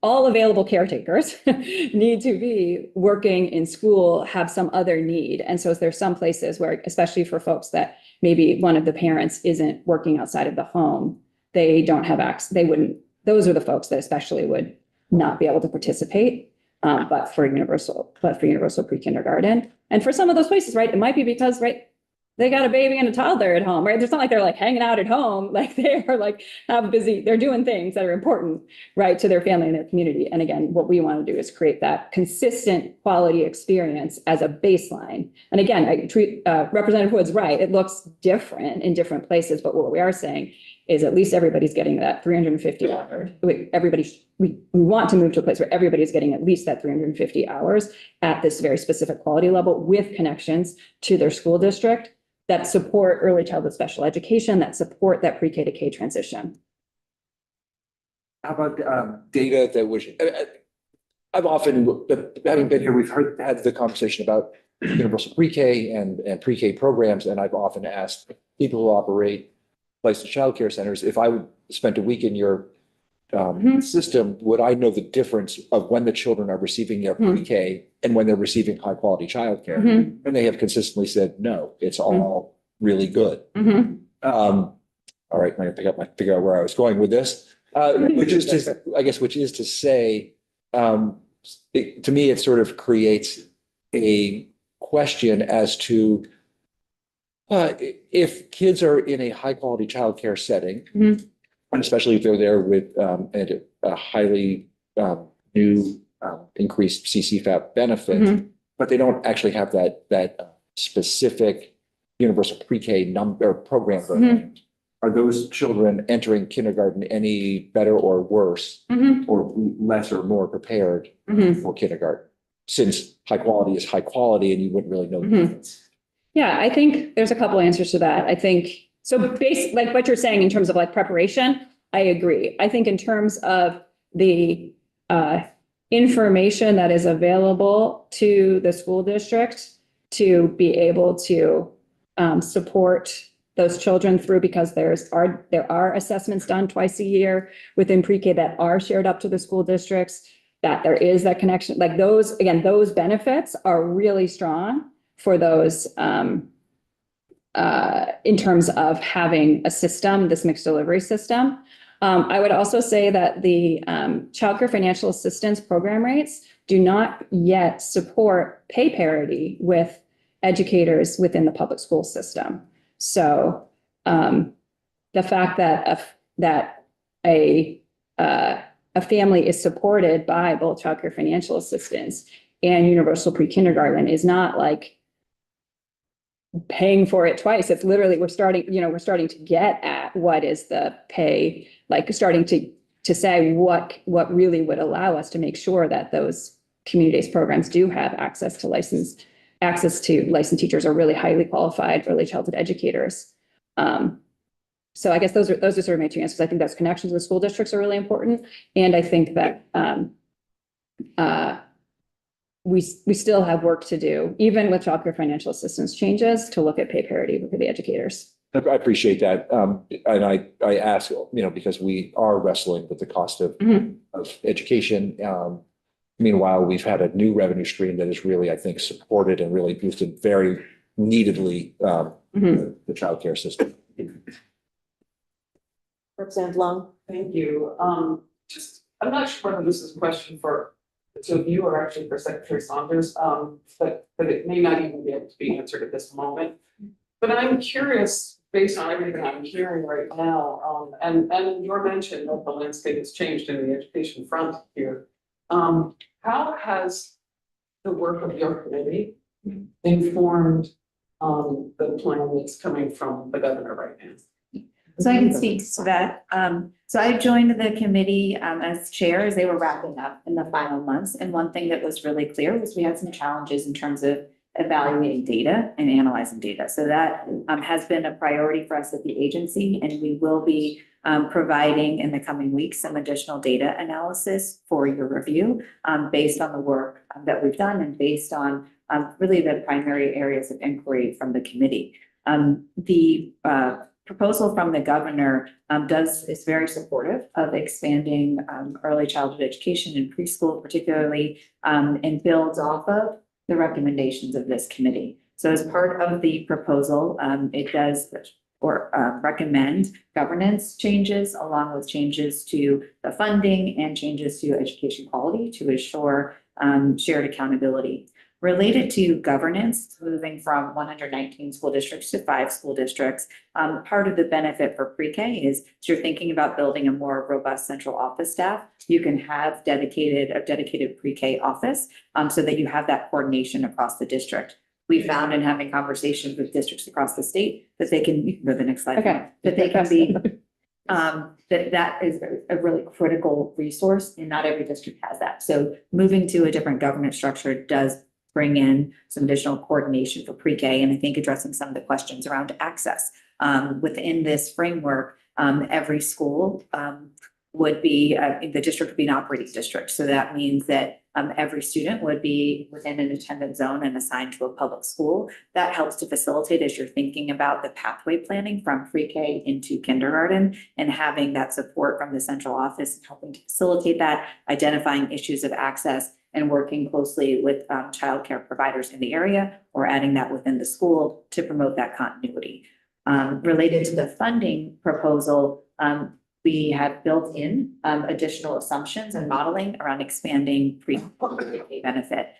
all available caretakers need to be working in school, have some other need. And so there's some places where, especially for folks that maybe one of the parents isn't working outside of the home, they don't have access, those are the folks that especially would not be able to participate. But for universal pre-kindergarten. And for some of those places, right, it might be because, right, they got a baby and a toddler at home, right? It's not like they're like hanging out at home, like they are like they're doing things that are important, right, to their family and their community. And again, what we want to do is create that consistent quality experience as a baseline. And again, I treat Representative Wood's right. It looks different in different places, but what we are saying is at least everybody's getting that 350 hours. We want to move to a place where everybody's getting at least that 350 hours at this very specific quality level with connections to their school district that support early childhood special education, that support that pre-K to K transition. How about data that would, I've often, having been here, we've had the conversation about universal pre-K and pre-K programs, and I've often asked people who operate licensed childcare centers, if I spent a week in your system, would I know the difference of when the children are receiving their pre-K and when they're receiving high quality childcare? And they have consistently said, no, it's all really good. All right, I'm gonna figure out where I was going with this, which is to say, to me, it sort of creates a question as to if kids are in a high quality childcare setting, and especially if they're there with a highly new increased CCFAP benefit, but they don't actually have that specific universal pre-K number program. Are those children entering kindergarten any better or worse, or less or more prepared for kindergarten? Since high quality is high quality, and you wouldn't really know the difference. Yeah, I think there's a couple answers to that. I think so. Like what you're saying in terms of like preparation, I agree. I think in terms of the information that is available to the school district to be able to support those children through, because there are assessments done twice a year within pre-K that are shared up to the school districts, that there is that connection. Like those benefits are really strong for those in terms of having a system, this mixed delivery system. I would also say that the childcare financial assistance program rates do not yet support pay parity with educators within the public school system. So the fact that a family is supported by both childcare financial assistance and universal pre-kindergarten is not like paying for it twice. It's literally, we're starting to get at what is the pay, like starting to say what really would allow us to make sure that those community-based programs do have access to licensed teachers or really highly qualified early childhood educators. So I guess those are sort of my two answers. I think those connections with school districts are really important. And I think that we still have work to do, even with childcare financial assistance changes, to look at pay parity for the educators. I appreciate that. And I ask, because we are wrestling with the cost of education. Meanwhile, we've had a new revenue stream that is really, I think, supported and really boosted very neededly the childcare system. Representative Long. Thank you. I'm not sure whether this is a question for the two of you or actually for Secretary Saunders, but it may not even be able to be answered at this moment. But I'm curious, based on everything I'm hearing right now, and your mention that the landscape has changed in the education front here. How has the work of your committee informed the plan that's coming from the governor right now? So I can speak to that. So I joined the committee as chair as they were wrapping up in the final months. And one thing that was really clear was we had some challenges in terms of evaluating data and analyzing data. So that has been a priority for us at the agency, and we will be providing in the coming weeks some additional data analysis for your review based on the work that we've done and based on really the primary areas of inquiry from the committee. The proposal from the governor is very supportive of expanding early childhood education in preschool particularly, and builds off of the recommendations of this committee. So as part of the proposal, it does recommend governance changes along with changes to the funding and changes to education quality to ensure shared accountability. Related to governance, moving from 119 school districts to 5 school districts, part of the benefit for pre-K is if you're thinking about building a more robust central office staff, you can have a dedicated pre-K office so that you have that coordination across the district. We found in having conversations with districts across the state that they can, you can go to the next slide. Okay. That they can be, that is a really critical resource and not every district has that. So moving to a different governance structure does bring in some additional coordination for pre-K, and I think addressing some of the questions around access. Within this framework, every school would be, the district would be an operating district. So that means that every student would be within an attendance zone and assigned to a public school. That helps to facilitate as you're thinking about the pathway planning from pre-K into kindergarten and having that support from the central office, helping to facilitate that, identifying issues of access and working closely with childcare providers in the area or adding that within the school to promote that continuity. Related to the funding proposal, we have built in additional assumptions and modeling around expanding pre-K benefit.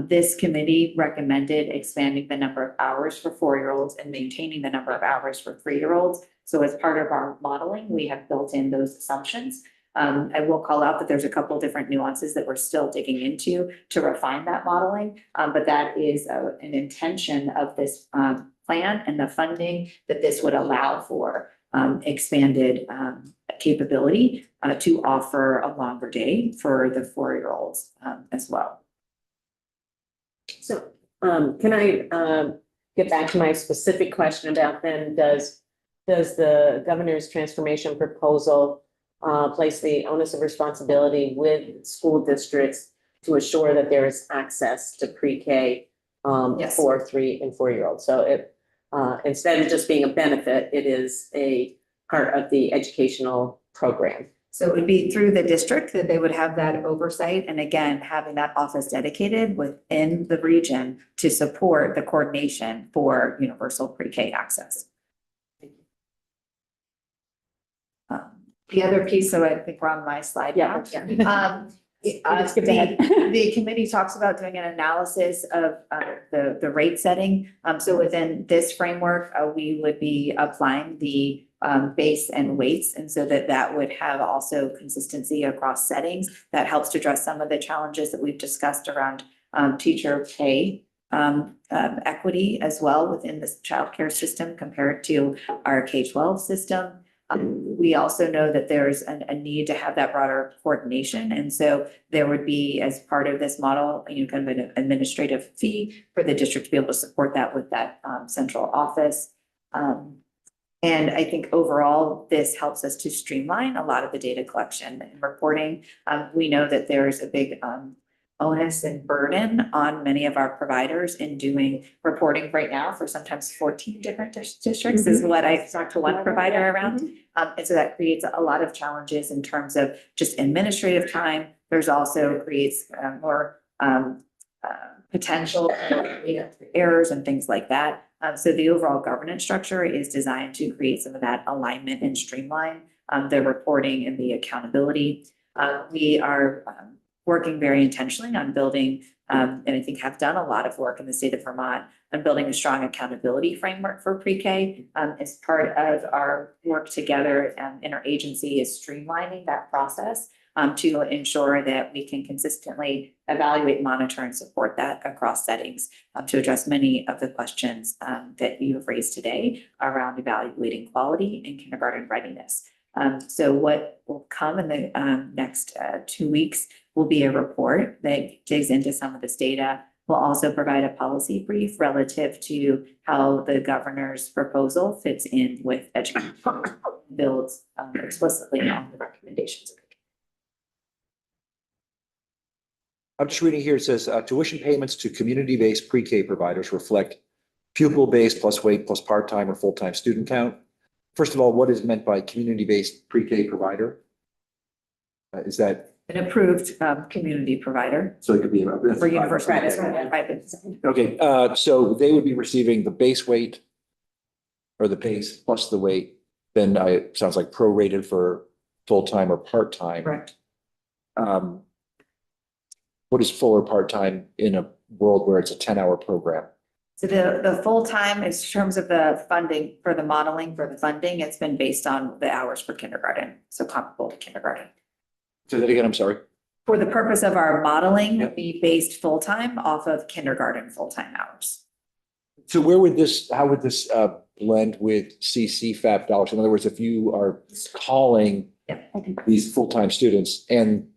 This committee recommended expanding the number of hours for 4-year-olds and maintaining the number of hours for 3-year-olds. So as part of our modeling, we have built in those assumptions. I will call out that there's a couple different nuances that we're still digging into to refine that modeling, but that is an intention of this plan and the funding that this would allow for expanded capability to offer a longer day for the 4-year-olds as well. So, can I get back to my specific question about then, does the governor's transformation proposal place the onus of responsibility with school districts to assure that there is access to pre-K Yes. for 3 and 4-year-olds? So it instead of just being a benefit, it is a part of the educational program. So it would be through the district that they would have that oversight. And again, having that office dedicated within the region to support the coordination for universal pre-K access. The other piece, so I think we're on my slide now. Skipped ahead. The committee talks about doing an analysis of the rate setting. So within this framework, we would be applying the base and weights, and so that would have also consistency across settings. That helps to address some of the challenges that we've discussed around teacher pay equity as well within this childcare system compared to our K-12 system. We also know that there's a need to have that broader coordination. And so there would be, as part of this model, kind of an administrative fee for the district to be able to support that with that central office. And I think overall, this helps us to streamline a lot of the data collection and reporting. We know that there's a big onus and burden on many of our providers in doing reporting right now for sometimes 14 different districts is what I talked to one provider around. And so that creates a lot of challenges in terms of just administrative time. There's also creates more potential errors and things like that. So the overall governance structure is designed to create some of that alignment and streamline the reporting and the accountability. We are working very intentionally on building, and I think have done a lot of work in the state of Vermont on building a strong accountability framework for pre-K. As part of our work together in our agency is streamlining that process to ensure that we can consistently evaluate, monitor, and support that across settings to address many of the questions that you have raised today around evaluating quality and kindergarten readiness. So what will come in the next 2 weeks will be a report that digs into some of this data. We'll also provide a policy brief relative to how the governor's proposal fits in with education, builds explicitly on the recommendations. I'm just reading here, it says tuition payments to community-based pre-K providers reflect pupil-based plus weight plus part-time or full-time student count. First of all, what is meant by community-based pre-K provider? Is that? An approved community provider So it could be. for universal private. Okay, so they would be receiving the base weight or the base plus the weight, then it sounds like prorated for full-time or part-time. Correct. What is full or part-time in a world where it's a 10-hour program? So the full-time in terms of the funding for the modeling for the funding, it's been based on the hours for kindergarten, so comparable to kindergarten. Say that again, I'm sorry. For the purpose of our modeling, Yep. we based full-time off of kindergarten full-time hours. So how would this blend with CCFAP dollars? In other words, if you are calling these full-time students and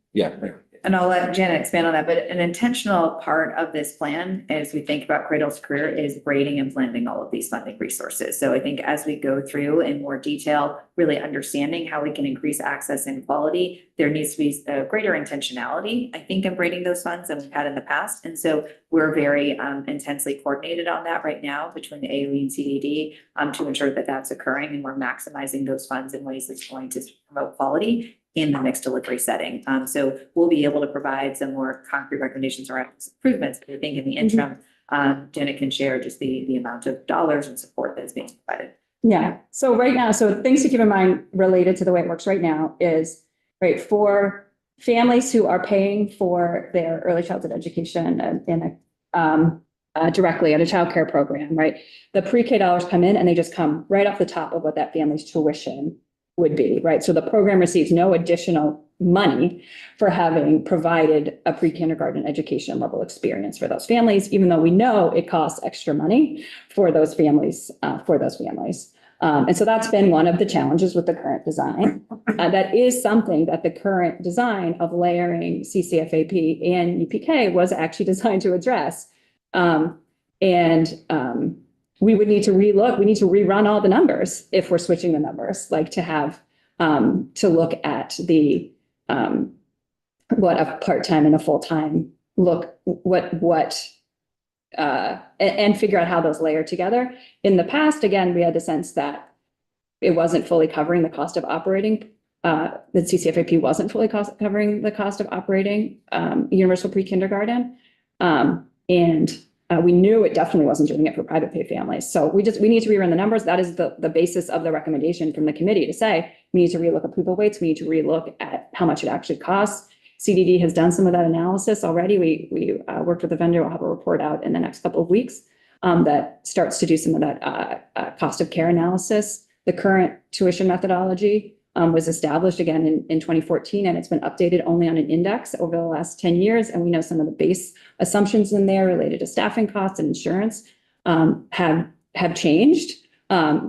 And I'll let Janet expand on that, but an intentional part of this plan, as we think about Cradle to Career, is grading and blending all of these funding resources. So I think as we go through in more detail, really understanding how we can increase access and quality, there needs to be a greater intentionality, I think, in grading those funds than we've had in the past. And so we're very intensely coordinated on that right now between the AOE and CDD to ensure that that's occurring, and we're maximizing those funds in ways that's going to promote quality in the mixed delivery setting. So we'll be able to provide some more concrete recommendations around improvements. But I think in the interim, Janet can share just the amount of dollars and support that is being provided. Yeah, so right now, so things to keep in mind related to the way it works right now is, right, for families who are paying for their early childhood education directly at a childcare program, right? The pre-K dollars come in and they just come right off the top of what that family's tuition would be, right? So the program receives no additional money for having provided a pre-kindergarten education level experience for those families, even though we know it costs extra money for those families, and so that's been one of the challenges with the current design. That is something that the current design of layering CCFAP and UPK was actually designed to address. We would need to rerun all the numbers if we're switching the numbers, like to have, to look at the, what a part-time and a full-time and figure out how those layer together. In the past, again, we had the sense that it wasn't fully covering the cost of operating, the CCFAP wasn't fully covering the cost of operating universal pre-kindergarten. We knew it definitely wasn't doing it for private pay families. So we need to rerun the numbers. That is the basis of the recommendation from the committee to say, we need to relook at pupil weights. We need to relook at how much it actually costs. CDD has done some of that analysis already. We worked with the vendor. We'll have a report out in the next couple of weeks that starts to do some of that cost of care analysis. The current tuition methodology was established again in 2014, and it's been updated only on an index over the last 10 years. And we know some of the base assumptions in there related to staffing costs and insurance have changed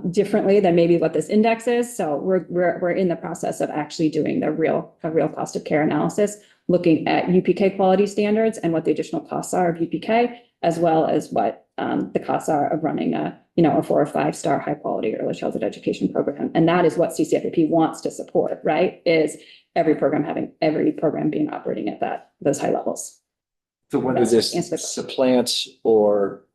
differently than maybe what this index is. So we're in the process of actually doing a real cost of care analysis, looking at UPK quality standards and what the additional costs are of UPK, as well as what the costs are of running a 4 or 5 star high quality early childhood education program. And that is what CCFAP wants to support, right? Is every program being operating at those high levels. So whether this supplants or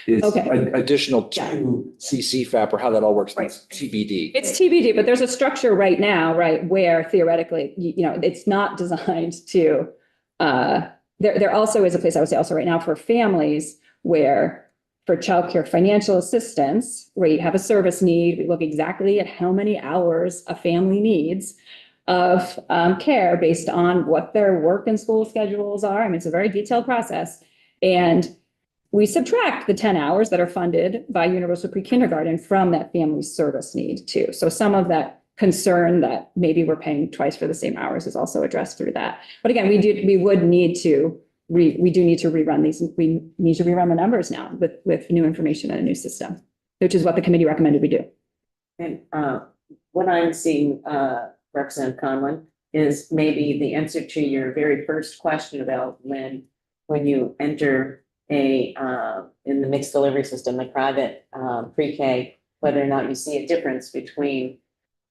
is additional to CCFAP or how that all works, it's TBD. It's TBD, but there's a structure right now, right, where theoretically, it's not designed to, there also is a place, I would say also right now for families where for childcare financial assistance, where you have a service need, we look exactly at how many hours a family needs of care based on what their work and school schedules are. I mean, it's a very detailed process. And we subtract the 10 hours that are funded by universal pre-kindergarten from that family's service need too. So some of that concern that maybe we're paying twice for the same hours is also addressed through that. But again, we do need to rerun these. We need to rerun the numbers now with new information and a new system, which is what the committee recommended we do. And what I'm seeing, Representative Conlon, is maybe the answer to your very first question about when you enter in the mixed delivery system, the private pre-K, whether or not you see a difference between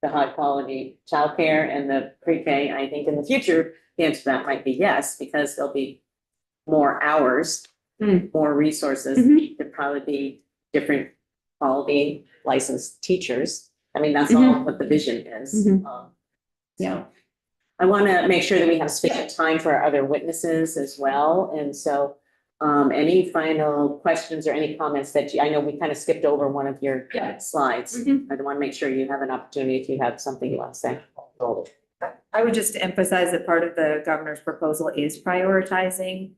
the high quality childcare and the pre-K. I think in the future, the answer to that might be yes, because there'll be more hours, more resources. There'd probably be different quality licensed teachers. I mean, that's all what the vision is. So I want to make sure that we have sufficient time for our other witnesses as well. And so any final questions or any comments that I know we kind of skipped over one of your slides. I want to make sure you have an opportunity if you have something you want to say. I would just emphasize that part of the governor's proposal is prioritizing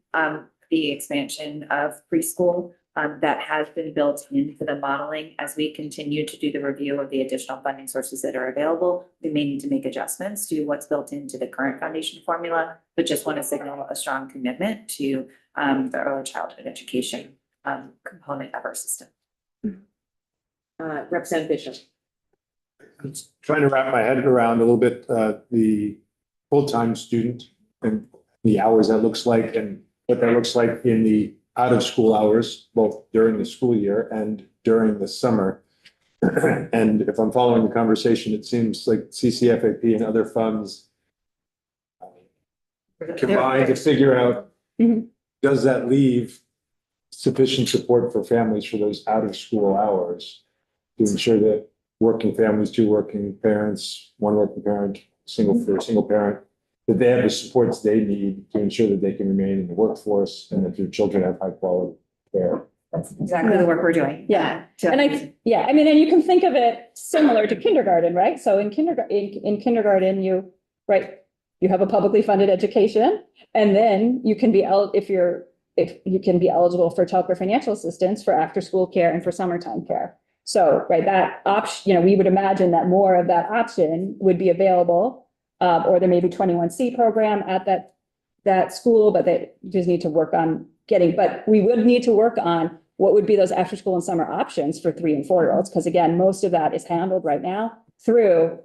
the expansion of preschool that has been built into the modeling. As we continue to do the review of the additional funding sources that are available, we may need to make adjustments to what's built into the current foundation formula, but just want to signal a strong commitment to the early childhood education component of our system. Representative Bishop. I'm trying to wrap my head around a little bit, the full-time student and the hours that looks like and what that looks like in the out-of-school hours, both during the school year and during the summer. And if I'm following the conversation, it seems like CCFAP and other funds combine to figure out, does that leave sufficient support for families for those out-of-school hours to ensure that working families, two working parents, one working parent, single parent, that they have the supports they need to ensure that they can remain in the workforce and that their children have high quality care. That's exactly the work we're doing. Yeah. And and you can think of it similar to kindergarten, right? So in kindergarten, you have a publicly funded education, and then you can be eligible for childcare financial assistance for after school care and for summertime care. So, that option, we would imagine that more of that option would be available, or there may be 21C program at that school, but they just need to work on but we would need to work on what would be those after school and summer options for 3 and 4-year-olds. Because again, most of that is handled right now through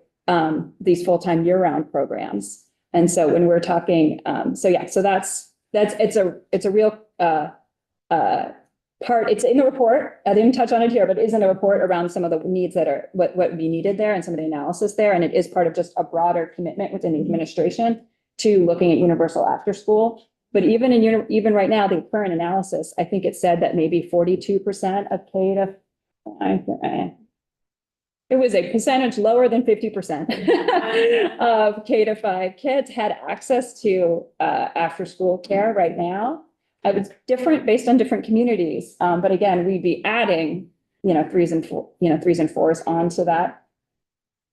these full-time year-round programs. And so when we're talking, it's a real part. It's in the report. I didn't touch on it here, but it is in the report around some of the needs that are what we needed there and some of the analysis there. And it is part of just a broader commitment within the administration to looking at universal after school. But even right now, the current analysis, I think it said that maybe 42% of it was a percentage lower than 50% of K-5 kids had access to after school care right now. It's different based on different communities. But again, we'd be adding, 3s and 4s onto that,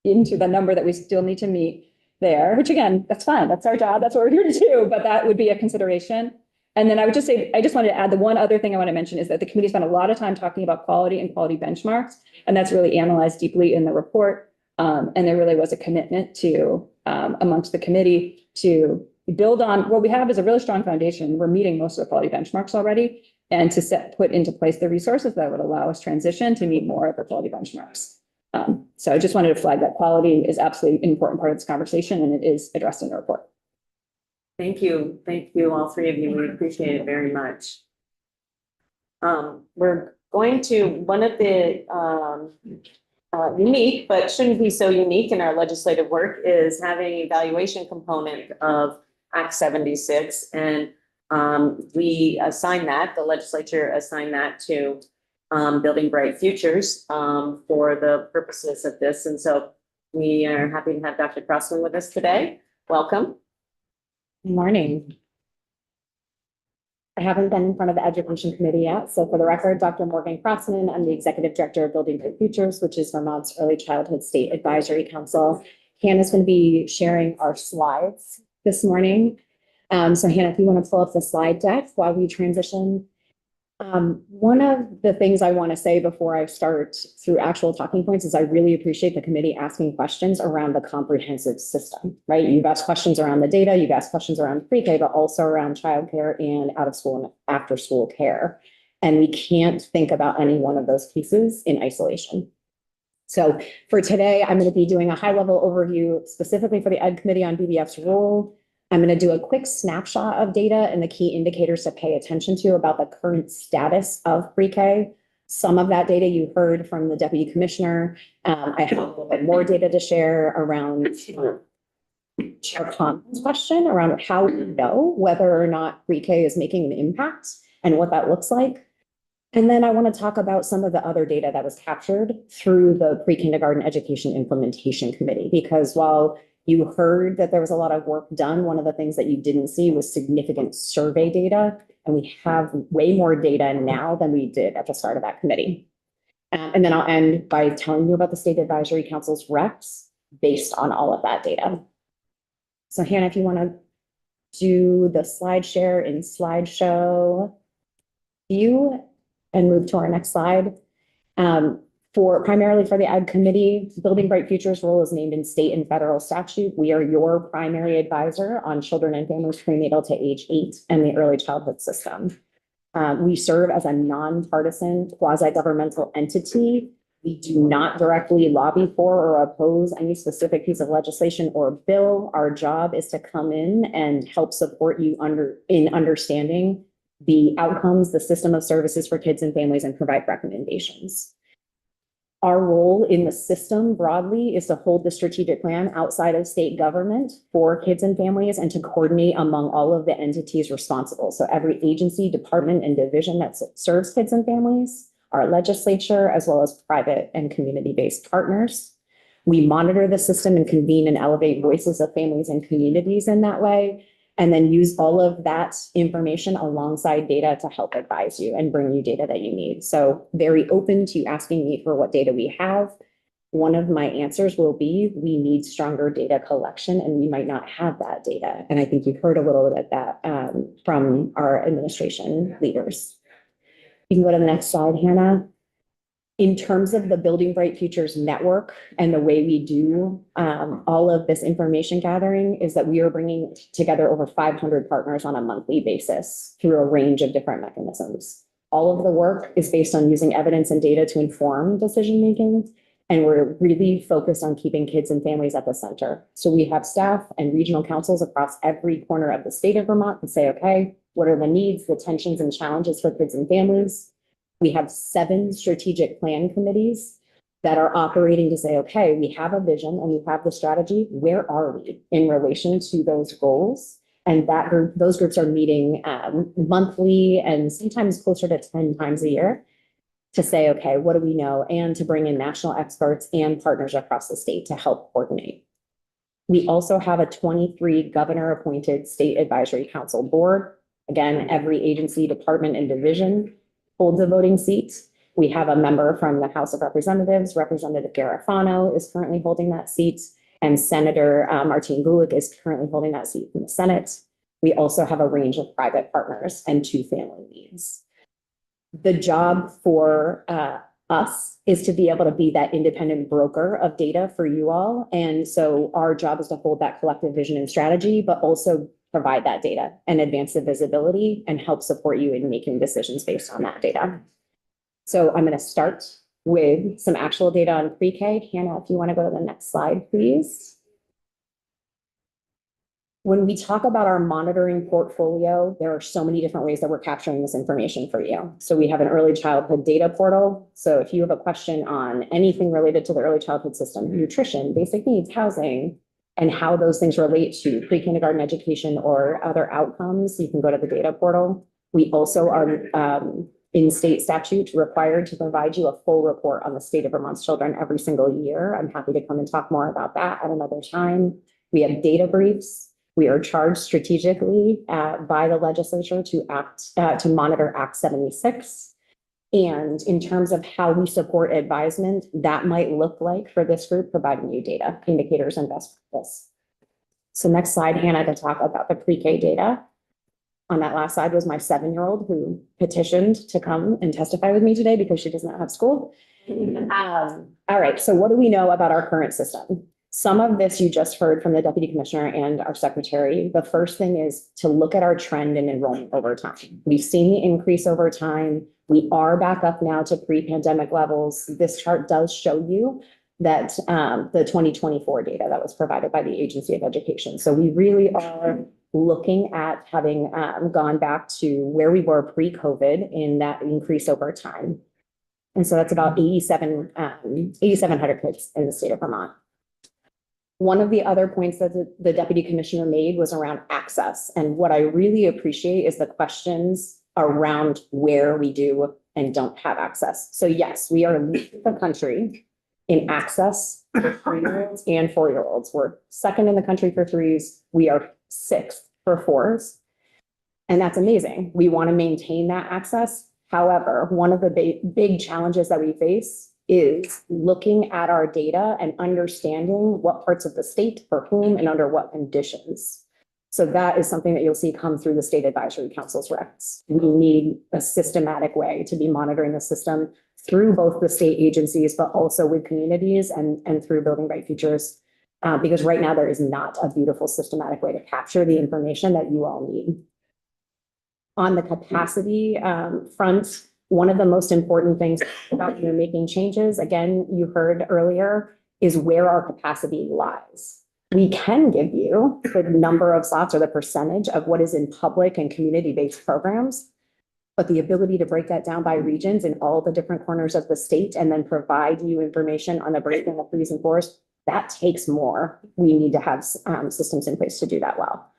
into the number that we still need to meet there, which again, that's fine. That's our job. That's what we're here to do, but that would be a consideration. And then I would just say, I just wanted to add the one other thing I want to mention is that the committee spent a lot of time talking about quality and quality benchmarks, and that's really analyzed deeply in the report. And there really was a commitment to, amongst the committee, to build on what we have is a really strong foundation. We're meeting most of the quality benchmarks already, and to put into place the resources that would allow us transition to meet more of the quality benchmarks. So I just wanted to flag that quality is absolutely an important part of this conversation, and it is addressed in the report. Thank you. Thank you, all three of you. We appreciate it very much. We're going to one of the unique, but shouldn't be so unique in our legislative work, is having an evaluation component of Act 76. And we assign that, the legislature assigned that to Building Bright Futures for the purposes of this. And so we are happy to have Dr. Crossman with us today. Welcome. Good morning. I haven't been in front of the Education Committee yet. So for the record, Dr. Morgan Crossman, I'm the Executive Director of Building Bright Futures, which is Vermont's Early Childhood State Advisory Council. Hannah's going to be sharing our slides this morning. So Hannah, if you want to pull up the slide deck while we transition. One of the things I want to say before I start through actual talking points is I really appreciate the committee asking questions around the comprehensive system, right? You've asked questions around the data, you've asked questions around pre-K, but also around childcare and out of school and after school care. And we can't think about any one of those pieces in isolation. So for today, I'm going to be doing a high level overview specifically for the Ed Committee on BBF's role. I'm going to do a quick snapshot of data and the key indicators to pay attention to about the current status of pre-K. Some of that data you heard from the Deputy Commissioner. I have a little bit more data to share around Chair Conlon's question around how we know whether or not pre-K is making an impact and what that looks like. And then I want to talk about some of the other data that was captured through the Pre-Kindergarten Education Implementation Committee, because while you heard that there was a lot of work done, one of the things that you didn't see was significant survey data, and we have way more data now than we did at the start of that committee. And then I'll end by telling you about the State Advisory Council's reps based on all of that data. So Hannah, if you want to do the slide share in slideshow view, and move to our next slide. Primarily for the Ed Committee, Building Bright Futures role is named in state and federal statute. We are your primary advisor on children and families prenatal to age 8 and the early childhood system. We serve as a nonpartisan quasi-governmental entity. We do not directly lobby for or oppose any specific piece of legislation or bill. Our job is to come in and help support you in understanding the outcomes, the system of services for kids and families, and provide recommendations. Our role in the system broadly is to hold the strategic plan outside of state government for kids and families and to coordinate among all of the entities responsible. So every agency, department, and division that serves kids and families, our legislature, as well as private and community-based partners. We monitor the system and convene and elevate voices of families and communities in that way, and then use all of that information alongside data to help advise you and bring you data that you need. So very open to you asking me for what data we have. One of my answers will be, we need stronger data collection and we might not have that data. And I think you've heard a little bit of that from our administration leaders. You can go to the next slide, Hannah. In terms of the Building Bright Futures network and the way we do all of this information gathering is that we are bringing together over 500 partners on a monthly basis through a range of different mechanisms. All of the work is based on using evidence and data to inform decision-making, and we're really focused on keeping kids and families at the center. So we have staff and regional councils across every corner of the state of Vermont to say, okay, what are the needs, the tensions, and challenges for kids and families? We have 7 strategic plan committees that are operating to say, okay, we have a vision and we have the strategy. Where are we in relation to those goals? And those groups are meeting monthly and sometimes closer to 10 times a year to say, okay, what do we know? And to bring in national experts and partners across the state to help coordinate. We also have a 23 governor-appointed state advisory council board. Again, every agency, department, and division holds a voting seat. We have a member from the House of Representatives, Representative Garofano is currently holding that seat, and Senator Martine Gulick is currently holding that seat in the Senate. We also have a range of private partners and 2 family leads. The job for us is to be able to be that independent broker of data for you all. And so our job is to hold that collective vision and strategy, but also provide that data and advance the visibility and help support you in making decisions based on that data. So I'm going to start with some actual data on pre-K. Hannah, if you want to go to the next slide, please. When we talk about our monitoring portfolio, there are so many different ways that we're capturing this information for you. So we have an early childhood data portal. So if you have a question on anything related to the early childhood system, nutrition, basic needs, housing, and how those things relate to pre-kindergarten education or other outcomes, you can go to the data portal. We also are in state statute required to provide you a full report on the state of Vermont's children every single year. I'm happy to come and talk more about that at another time. We have data briefs. We are charged strategically by the legislature to monitor Act 76. And in terms of how we support advisement, that might look like for this group, providing you data, indicators, and best practice. So next slide, Hannah, to talk about the pre-K data. on that last slide was my 7-year-old who petitioned to come and testify with me today because she does not have school. All right, so what do we know about our current system? Some of this you just heard from the deputy commissioner and our secretary. The first thing is to look at our trend in enrollment over time. We've seen the increase over time. We are back up now to pre-pandemic levels. This chart does show you that the 2024 data that was provided by the Agency of Education. So we really are looking at having gone back to where we were pre-COVID in that increase over time. And so that's about 8,700 kids in the state of Vermont. One of the other points that the deputy commissioner made was around access. And what I really appreciate is the questions around where we do and don't have access. So yes, we are leading the country in access for 3-year-olds and 4-year-olds. We're second in the country for 3s. We are 6th for 4s. And that's amazing. We want to maintain that access. However, one of the big challenges that we face is looking at our data and understanding what parts of the state for whom and under what conditions. So that is something that you'll see come through the state advisory council's recs. We need a systematic way to be monitoring the system through both the state agencies, but also with communities and through Building Bright Futures. Because right now there is not a beautiful systematic way to capture the information that you all need. On the capacity front, one of the most important things about when you're making changes, again, you heard earlier, is where our capacity lies. We can give you the number of slots or the percentage of what is in public and community-based programs, but the ability to break that down by regions in all the different corners of the state and then provide you information on the breakdown of 3s and 4s, that takes more. We need to have systems in place to do that well.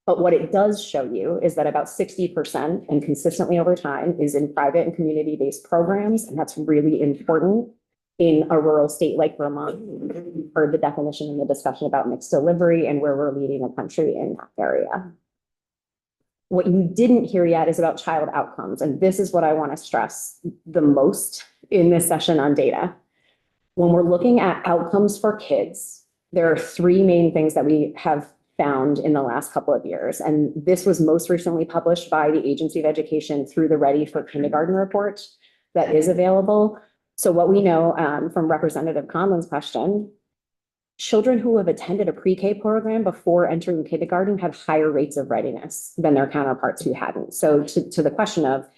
But what it does show you is that about 60% and consistently over time is in private and community-based programs. And that's really important in a rural state like Vermont. We've heard the definition and the discussion about mixed delivery and where we're leading the country in that area. What you didn't hear yet is about child outcomes. And this is what I want to stress the most in this session on data. When we're looking at outcomes for kids, there are 3 main things that we have found in the last couple of years. And this was most recently published by the Agency of Education through the Ready for Kindergarten report that is available. So what we know from Representative Conlon's question, children who have attended a pre-K program before entering kindergarten have higher rates of readiness than their counterparts who hadn't. So to the question of,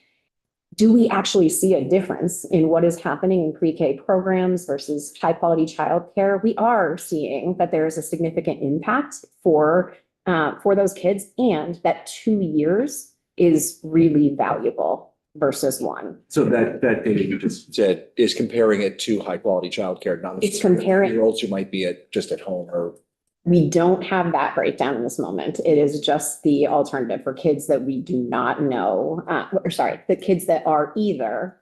do we actually see a difference in what is happening in pre-K programs versus high quality childcare? We are seeing that there is a significant impact for those kids, and that 2 years is really valuable versus 1. So that data you just said is comparing it to high quality childcare, not It's comparing- year olds who might be just at home or. We don't have that breakdown in this moment. It is just the alternative for kids that we do not know, the kids that are either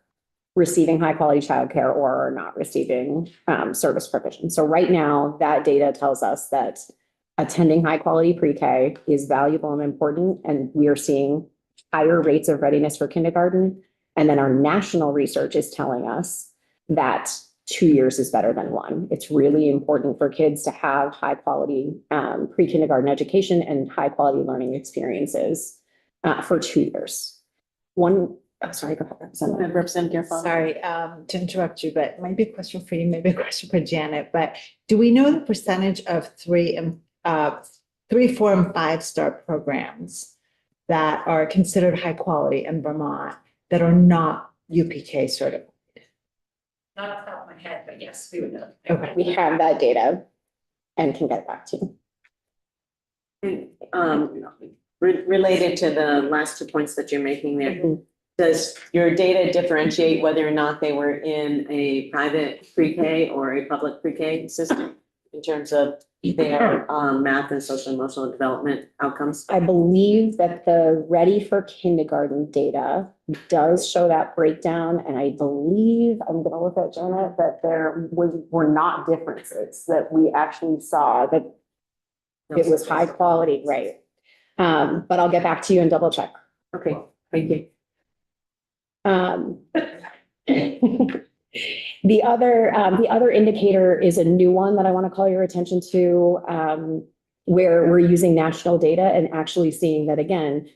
receiving high quality childcare or are not receiving service provision. So right now, that data tells us that attending high quality pre-K is valuable and important, and we are seeing higher rates of readiness for kindergarten. And then our national research is telling us that 2 years is better than 1. It's really important for kids to have high quality pre-kindergarten education and high quality learning experiences for 2 years. Sorry, go ahead, Representative. Sorry, to interrupt you, but maybe a question for you, maybe a question for Janet, but do we know the percentage of 3, 4, and 5-star programs that are considered high quality in Vermont that are not UPK certified? Not off the top of my head, but yes, we would know. Okay. We have that data and can get back to you. Related to the last 2 points that you're making there, does your data differentiate whether or not they were in a private pre-K or a public pre-K system in terms of their math and social emotional development outcomes? I believe that the Ready for Kindergarten data does show that breakdown. And I believe, I'm going to look at Janet, that there were not differences, that we actually saw that it was high quality, right? But I'll get back to you and double check. Okay, thank you. The other indicator is a new one that I want to call your attention to, where we're using national data and actually seeing that, again,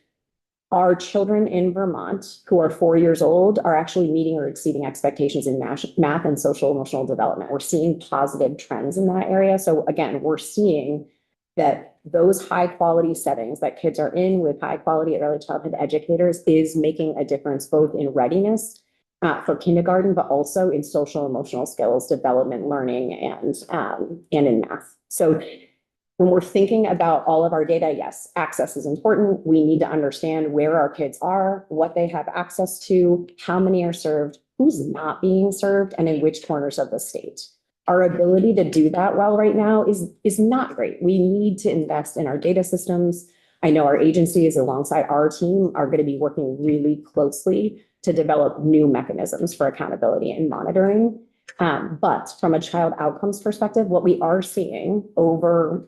our children in Vermont who are 4 years old are actually meeting or exceeding expectations in math and social emotional development. We're seeing positive trends in that area. So again, we're seeing that those high quality settings that kids are in with high quality early childhood educators is making a difference both in readiness for kindergarten, but also in social emotional skills, development, learning, and in math. So when we're thinking about all of our data, yes, access is important. We need to understand where our kids are, what they have access to, how many are served, who's not being served, and in which corners of the state. Our ability to do that well right now is not great. We need to invest in our data systems. I know our agencies alongside our team are going to be working really closely to develop new mechanisms for accountability and monitoring. But from a child outcomes perspective, what we are seeing over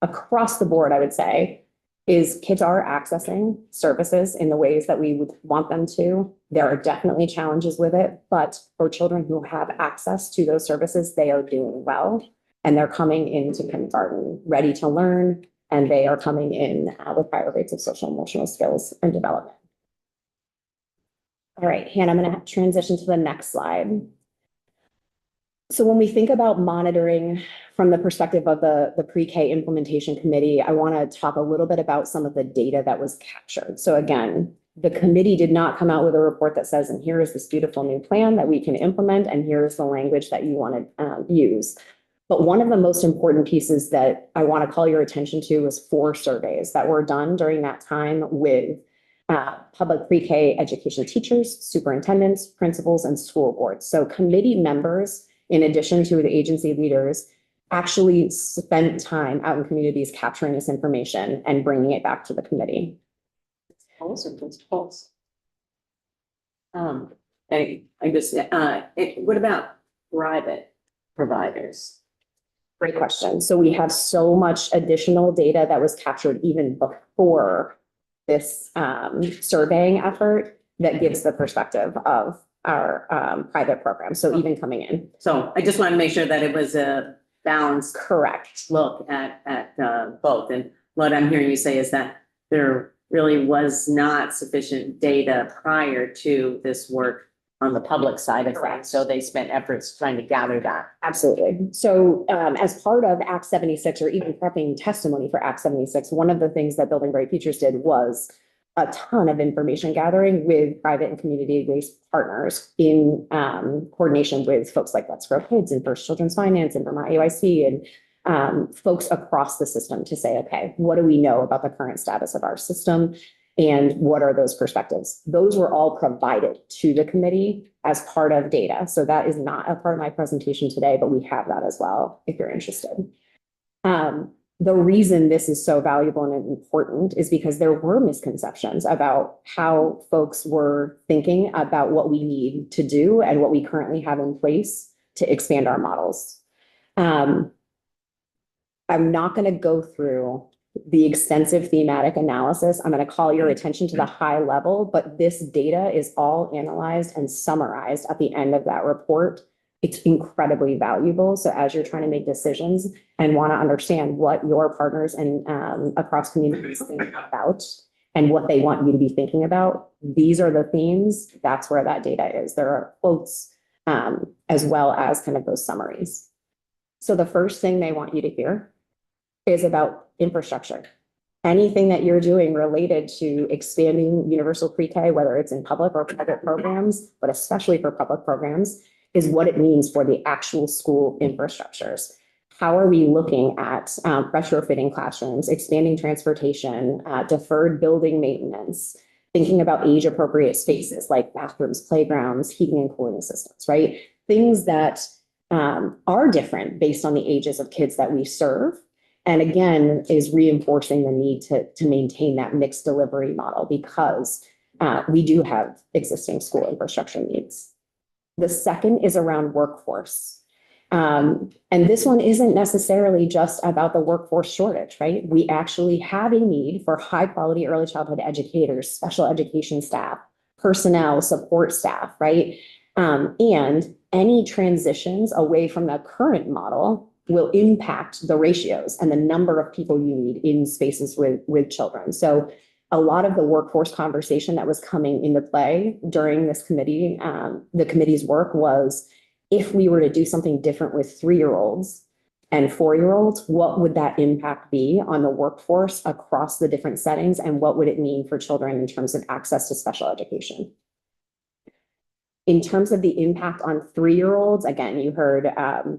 across the board, I would say, is kids are accessing services in the ways that we would want them to. There are definitely challenges with it, but for children who have access to those services, they are doing well. And they're coming into kindergarten ready to learn, and they are coming in with higher rates of social emotional skills and development. All right, Hannah, I'm going to transition to the next slide. So when we think about monitoring from the perspective of the pre-K implementation committee, I want to talk a little bit about some of the data that was captured. So again, the committee did not come out with a report that says, and here is this beautiful new plan that we can implement, and here's the language that you want to use. But one of the most important pieces that I want to call your attention to was 4 surveys that were done during that time with public pre-K education teachers, superintendents, principals, and school boards. So committee members, in addition to the agency leaders, actually spent time out in communities capturing this information and bringing it back to the committee. Polls or principals? I just, what about private providers? Great question. So we have so much additional data that was captured even before this surveying effort that gives the perspective of our private program. So even coming in. So I just want to make sure that it was a balanced Correct. look at both. And what I'm hearing you say is that there really was not sufficient data prior to this work on the public side of things. So they spent efforts trying to gather that. Absolutely. So as part of Act 76, or even prepping testimony for Act 76, one of the things that Building Bright Futures did was a ton of information gathering with private and community-based partners in coordination with folks like Let's Grow Kids and First Children's Finance and Vermont AYC and folks across the system to say, okay, what do we know about the current status of our system? And what are those perspectives? Those were all provided to the committee as part of data. So that is not a part of my presentation today, but we have that as well, if you're interested. The reason this is so valuable and important is because there were misconceptions about how folks were thinking about what we need to do and what we currently have in place to expand our models. I'm not going to go through the extensive thematic analysis. I'm going to call your attention to the high level, but this data is all analyzed and summarized at the end of that report. It's incredibly valuable. So as you're trying to make decisions and want to understand what your partners and across communities think about and what they want you to be thinking about, these are the themes. That's where that data is. There are quotes as well as kind of those summaries. So the first thing they want you to hear is about infrastructure. Anything that you're doing related to expanding universal pre-K, whether it's in public or private programs, but especially for public programs, is what it means for the actual school infrastructures. How are we looking at retrofitting classrooms, expanding transportation, deferred building maintenance, thinking about age-appropriate spaces like bathrooms, playgrounds, heating and cooling systems, right? Things that are different based on the ages of kids that we serve. And again, is reinforcing the need to maintain that mixed delivery model because we do have existing school infrastructure needs. The second is around workforce. And this one isn't necessarily just about the workforce shortage, right? We actually have a need for high quality early childhood educators, special education staff, personnel, support staff, right? And any transitions away from the current model will impact the ratios and the number of people you need in spaces with children. So a lot of the workforce conversation that was coming into play during this committee, the committee's work was, if we were to do something different with 3-year-olds and 4-year-olds, what would that impact be on the workforce across the different settings? And what would it mean for children in terms of access to special education? In terms of the impact on 3-year-olds, again, you heard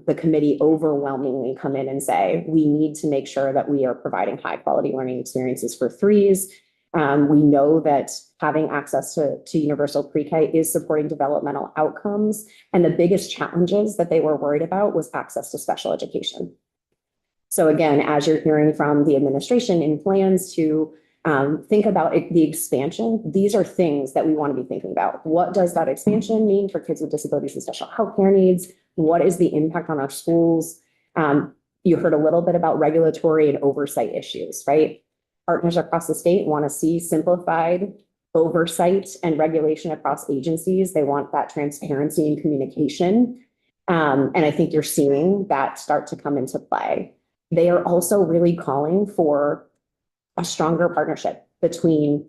the committee overwhelmingly come in and say, we need to make sure that we are providing high quality learning experiences for 3s. We know that having access to universal pre-K is supporting developmental outcomes. And the biggest challenges that they were worried about was access to special education. So again, as you're hearing from the administration in plans to think about the expansion, these are things that we want to be thinking about. What does that expansion mean for kids with disabilities and special healthcare needs? What is the impact on our schools? You heard a little bit about regulatory and oversight issues, right? Partners across the state want to see simplified oversight and regulation across agencies. They want that transparency and communication. And I think you're seeing that start to come into play. They are also really calling for a stronger partnership between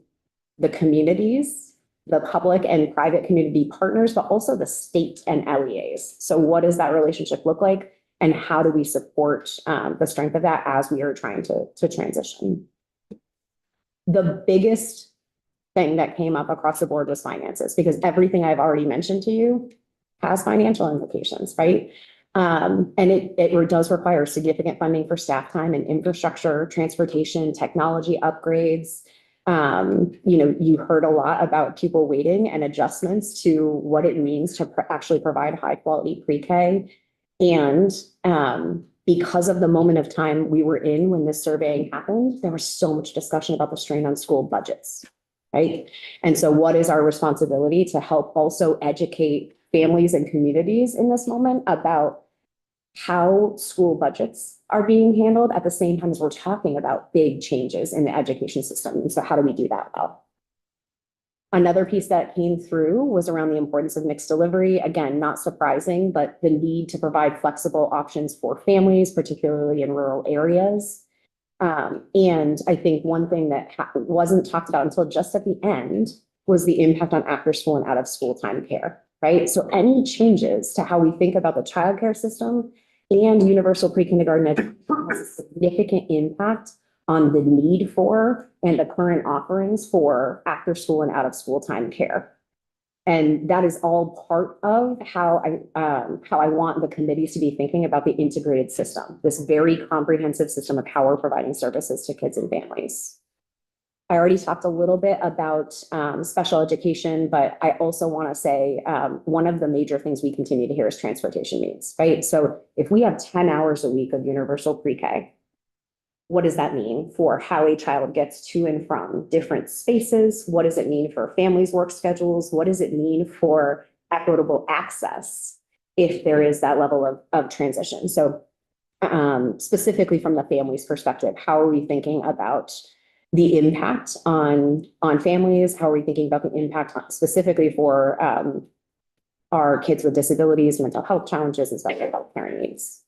the communities, the public and private community partners, but also the state and LEAs. So what does that relationship look like? And how do we support the strength of that as we are trying to transition? The biggest thing that came up across the board was finances, because everything I've already mentioned to you has financial implications, right? And it does require significant funding for staff time and infrastructure, transportation, technology upgrades. You heard a lot about pupil weighting and adjustments to what it means to actually provide high quality pre-K. And because of the moment of time we were in when this surveying happened, there was so much discussion about the strain on school budgets, right? And so what is our responsibility to help also educate families and communities in this moment about how school budgets are being handled at the same time as we're talking about big changes in the education system? And so how do we do that well? Another piece that came through was around the importance of mixed delivery. Again, not surprising, but the need to provide flexible options for families, particularly in rural areas. And I think one thing that wasn't talked about until just at the end was the impact on after school and out of school time care, right? So any changes to how we think about the childcare system and universal pre-kindergarten education has a significant impact on the need for and the current offerings for after school and out of school time care. And that is all part of how I want the committees to be thinking about the integrated system, this very comprehensive system of how we're providing services to kids and families. I already talked a little bit about special education, but I also want to say one of the major things we continue to hear is transportation needs, right? So if we have 10 hours a week of universal pre-K, what does that mean for how a child gets to and from different spaces? What does it mean for families' work schedules? What does it mean for equitable access if there is that level of transition? So specifically from the family's perspective, how are we thinking about the impact on families? How are we thinking about the impact specifically for our kids with disabilities, mental health challenges, and special health care needs?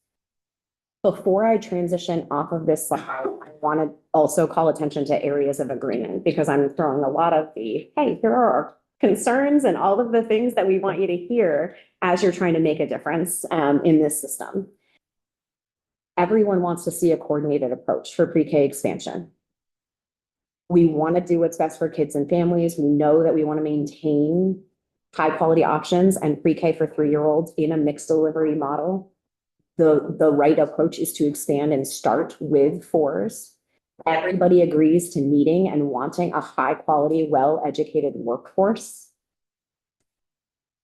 Before I transition off of this slide, I want to also call attention to areas of agreement, because I'm throwing a lot of hey, here are our concerns and all of the things that we want you to hear as you're trying to make a difference in this system. Everyone wants to see a coordinated approach for pre-K expansion. We want to do what's best for kids and families. We know that we want to maintain high quality options and pre-K for 3-year-olds in a mixed delivery model. The right approach is to expand and start with 4s. Everybody agrees to needing and wanting a high quality, well-educated workforce.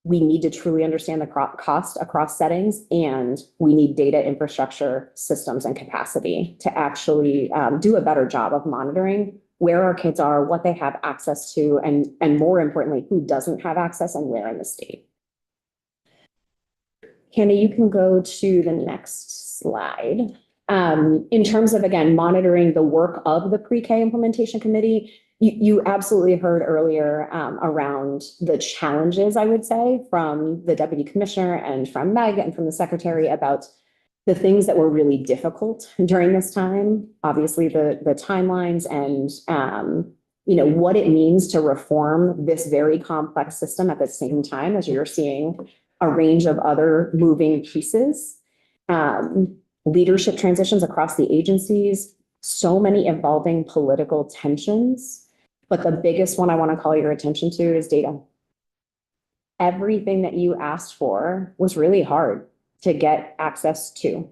We need to truly understand the cost across settings, and we need data infrastructure systems and capacity to actually do a better job of monitoring where our kids are, what they have access to, and more importantly, who doesn't have access and where in the state. Candy, you can go to the next slide. In terms of, again, monitoring the work of the pre-K implementation committee, you absolutely heard earlier around the challenges, I would say, from the deputy commissioner and from Meg and from the secretary about the things that were really difficult during this time. Obviously, the timelines and what it means to reform this very complex system at the same time as you're seeing a range of other moving pieces. Leadership transitions across the agencies, so many evolving political tensions. But the biggest one I want to call your attention to is data. Everything that you asked for was really hard to get access to.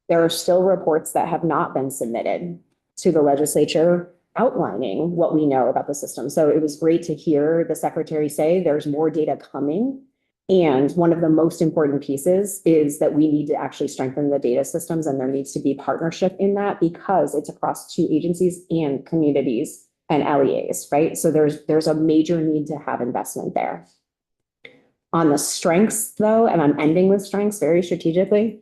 There are still reports that have not been submitted to the legislature outlining what we know about the system. So it was great to hear the secretary say there's more data coming. And one of the most important pieces is that we need to actually strengthen the data systems, and there needs to be partnership in that because it's across two agencies and communities and LEAs, right? So there's a major need to have investment there. On the strengths though, and I'm ending with strengths very strategically,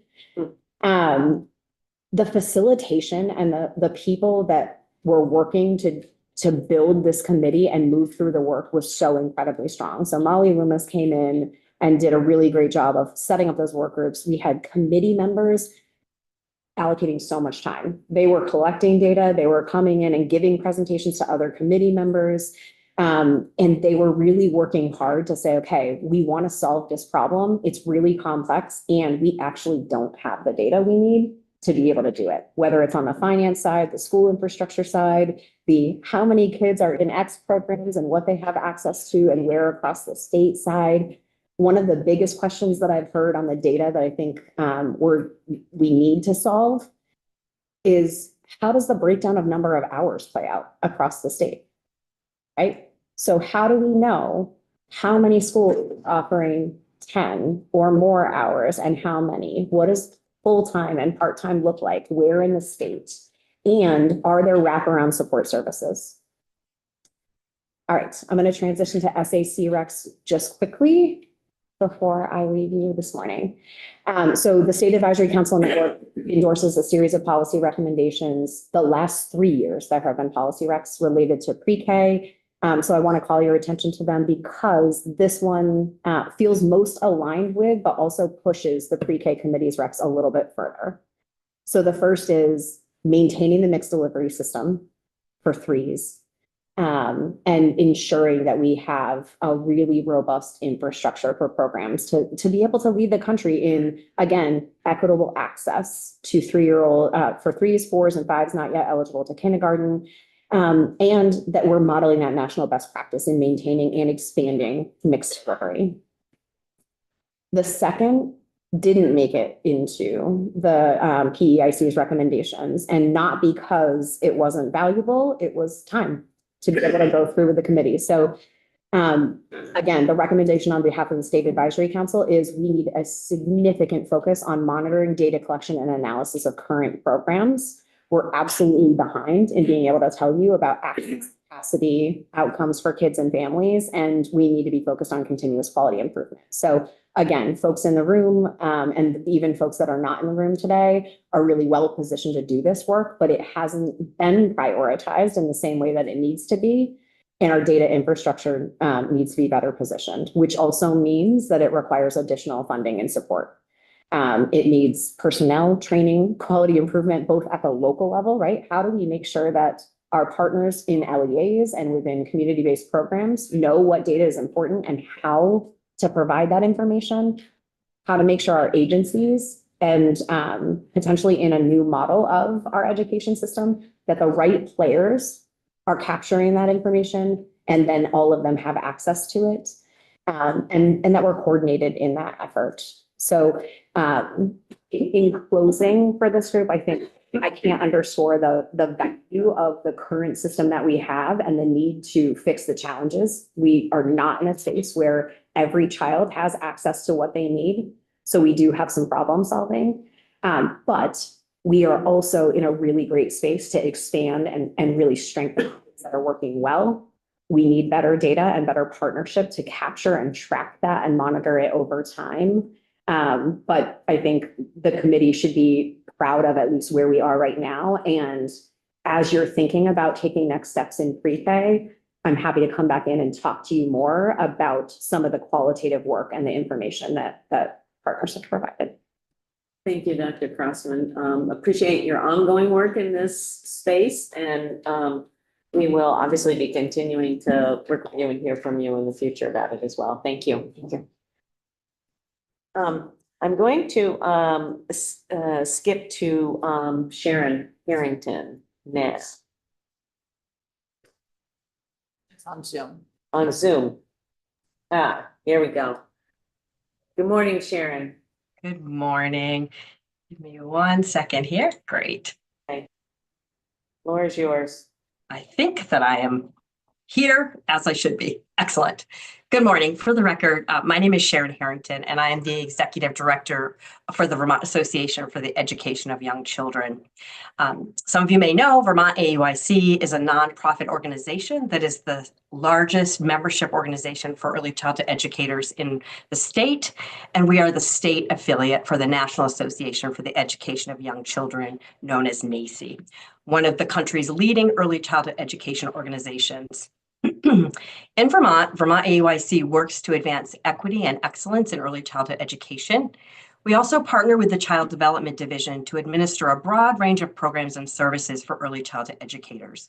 the facilitation and the people that were working to build this committee and move through the work was so incredibly strong. So Molly Loomis came in and did a really great job of setting up those work groups. We had committee members allocating so much time. They were collecting data, they were coming in and giving presentations to other committee members. And they were really working hard to say, okay, we want to solve this problem. It's really complex and we actually don't have the data we need to be able to do it, whether it's on the finance side, the school infrastructure side, the how many kids are in X programs and what they have access to and where across the state side. One of the biggest questions that I've heard on the data that I think we need to solve is how does the breakdown of number of hours play out across the state, right? So how do we know how many schools offering 10 or more hours and how many? What does full-time and part-time look like? Where in the state? And are there wraparound support services? All right, I'm going to transition to SAC Recs just quickly before I leave you this morning. So the State Advisory Council Network endorses a series of policy recommendations. The last 3 years there have been policy recs related to pre-K. So I want to call your attention to them because this one feels most aligned with, but also pushes the pre-K committee's recs a little bit further. So the first is maintaining the mixed delivery system for threes. And ensuring that we have a really robust infrastructure for programs to be able to lead the country in, again, equitable access to for threes, fours, and fives not yet eligible to kindergarten, and that we're modeling that national best practice in maintaining and expanding mixed delivery. The second didn't make it into the PEIC's recommendations, and not because it wasn't valuable, it was time to be able to go through with the committee. So again, the recommendation on behalf of the State Advisory Council is we need a significant focus on monitoring data collection and analysis of current programs. We're absolutely behind in being able to tell you about access capacity outcomes for kids and families, and we need to be focused on continuous quality improvement. So again, folks in the room and even folks that are not in the room today are really well positioned to do this work, but it hasn't been prioritized in the same way that it needs to be. And our data infrastructure needs to be better positioned, which also means that it requires additional funding and support. It needs personnel, training, quality improvement, both at the local level, right? How do we make sure that our partners in LEAs and within community-based programs know what data is important and how to provide that information, how to make sure our agencies and potentially in a new model of our education system, that the right players are capturing that information and then all of them have access to it, and that we're coordinated in that effort. So in closing for this group, I think I can't underscore the value of the current system that we have and the need to fix the challenges. We are not in a space where every child has access to what they need. So we do have some problem solving, but we are also in a really great space to expand and really strengthen things that are working well. We need better data and better partnership to capture and track that and monitor it over time. But I think the committee should be proud of at least where we are right now. And as you're thinking about taking next steps in pre-K, I'm happy to come back in and talk to you more about some of the qualitative work and the information that partners have provided. Thank you, Dr. Crossman. Appreciate your ongoing work in this space and we will obviously be continuing to work with you and hear from you in the future about it as well. Thank you. I'm going to skip to Sharon Harrington next It's on Zoom. on Zoom. Here we go. Good morning, Sharon. Good morning. Give me 1 second here. Great. Floor is yours. I think that I am here as I should be. Excellent. Good morning. For the record, my name is Sharon Harrington, and I am the Executive Director for the Vermont Association for the Education of Young Children. Some of you may know Vermont AUIC is a nonprofit organization that is the largest membership organization for early childhood educators in the state, and we are the state affiliate for the National Association for the Education of Young Children, known as NAEYC, one of the country's leading early childhood education organizations. In Vermont, Vermont AUIC works to advance equity and excellence in early childhood education. We also partner with the Child Development Division to administer a broad range of programs and services for early childhood educators.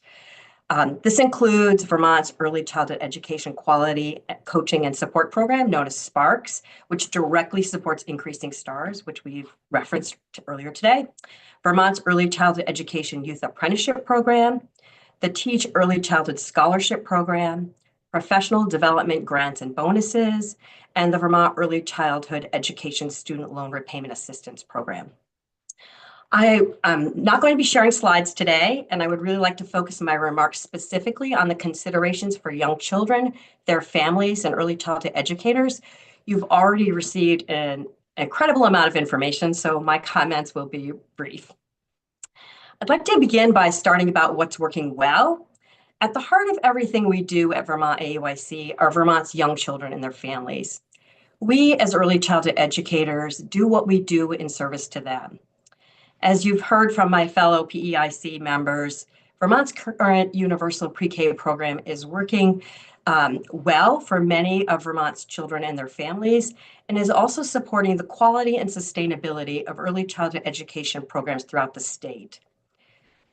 This includes Vermont's Early Childhood Education Quality Coaching and Support Program, known as SPARKS, which directly supports increasing stars, which we've referenced earlier today. Vermont's Early Childhood Education Youth Apprenticeship Program, the Teach Early Childhood Scholarship Program, Professional Development Grants and Bonuses, and the Vermont Early Childhood Education Student Loan Repayment Assistance Program. I'm not going to be sharing slides today, and I would really like to focus my remarks specifically on the considerations for young children, their families, and early childhood educators. You've already received an incredible amount of information, so my comments will be brief. I'd like to begin by starting about what's working well. At the heart of everything we do at Vermont AUIC are Vermont's young children and their families. We, as early childhood educators, do what we do in service to them. As you've heard from my fellow PEIC members, Vermont's current universal pre-K program is working well for many of Vermont's children and their families, and is also supporting the quality and sustainability of early childhood education programs throughout the state.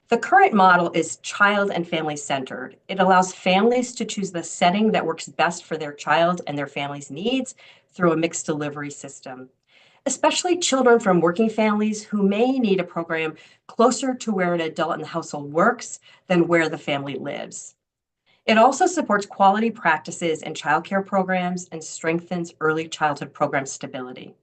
The current model is child and family centered. It allows families to choose the setting that works best for their child and their family's needs through a mixed delivery system, especially children from working families who may need a program closer to where an adult in the household works than where the family lives. It also supports quality practices in childcare programs and strengthens early childhood program stability.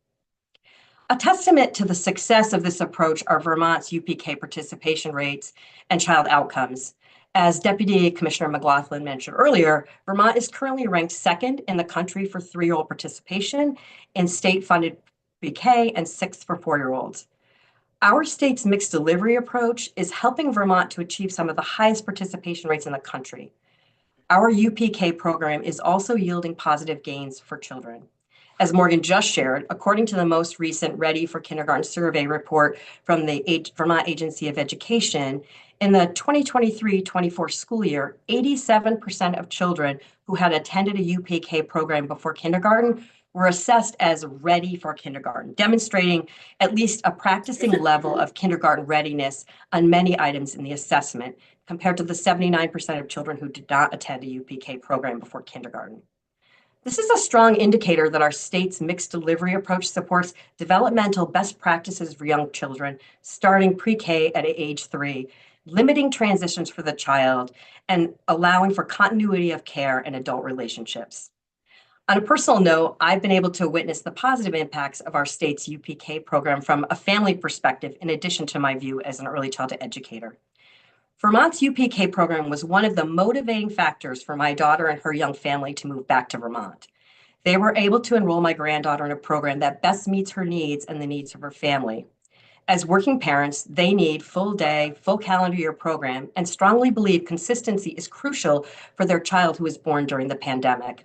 A testament to the success of this approach are Vermont's UPK participation rates and child outcomes. As Deputy Commissioner McLaughlin mentioned earlier, Vermont is currently ranked second in the country for 3-year-old participation in state-funded pre-K and 6th for 4-year-olds. Our state's mixed delivery approach is helping Vermont to achieve some of the highest participation rates in the country. Our UPK program is also yielding positive gains for children. As Morgan just shared, according to the most recent Ready for Kindergarten survey report from the Vermont Agency of Education, in the 2023-24 school year, 87% of children who had attended a UPK program before kindergarten were assessed as ready for kindergarten, demonstrating at least a practicing level of kindergarten readiness on many items in the assessment, compared to the 79% of children who did not attend a UPK program before kindergarten. This is a strong indicator that our state's mixed delivery approach supports developmental best practices for young children, starting pre-K at age 3, limiting transitions for the child, and allowing for continuity of care and adult relationships. On a personal note, I've been able to witness the positive impacts of our state's UPK program from a family perspective, in addition to my view as an early childhood educator. Vermont's UPK program was one of the motivating factors for my daughter and her young family to move back to Vermont. They were able to enroll my granddaughter in a program that best meets her needs and the needs of her family. As working parents, they need full day, full calendar year program, and strongly believe consistency is crucial for their child who was born during the pandemic.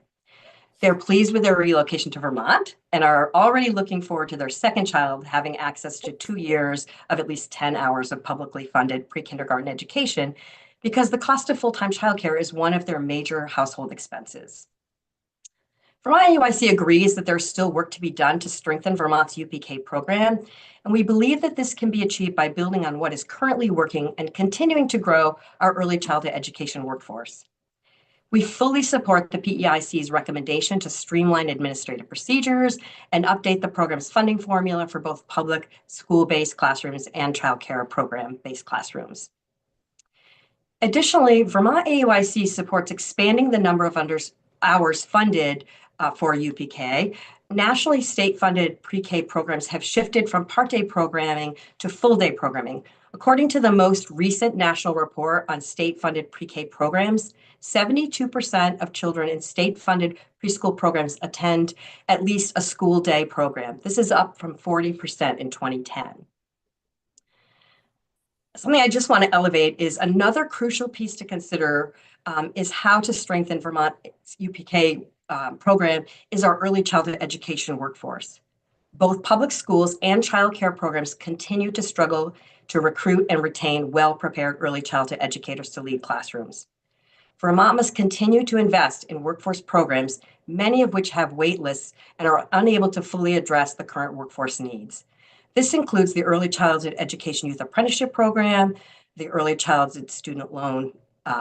They're pleased with their relocation to Vermont and are already looking forward to their second child having access to 2 years of at least 10 hours of publicly funded pre-kindergarten education, because the cost of full-time childcare is one of their major household expenses. Vermont AUIC agrees that there's still work to be done to strengthen Vermont's UPK program, and we believe that this can be achieved by building on what is currently working and continuing to grow our early childhood education workforce. We fully support the PEIC's recommendation to streamline administrative procedures and update the program's funding formula for both public school-based classrooms and childcare program-based classrooms. Additionally, Vermont AUIC supports expanding the number of hours funded for UPK. Nationally state-funded pre-K programs have shifted from part-day programming to full-day programming. According to the most recent national report on state-funded pre-K programs, 72% of children in state-funded preschool programs attend at least a school day program. This is up from 40% in 2010. Something I just want to elevate is another crucial piece to consider is how to strengthen Vermont's UPK program is our early childhood education workforce. Both public schools and childcare programs continue to struggle to recruit and retain well-prepared early childhood educators to lead classrooms. Vermont must continue to invest in workforce programs, many of which have wait lists and are unable to fully address the current workforce needs. This includes the Early Childhood Education Youth Apprenticeship Program, the Early Childhood Student Loan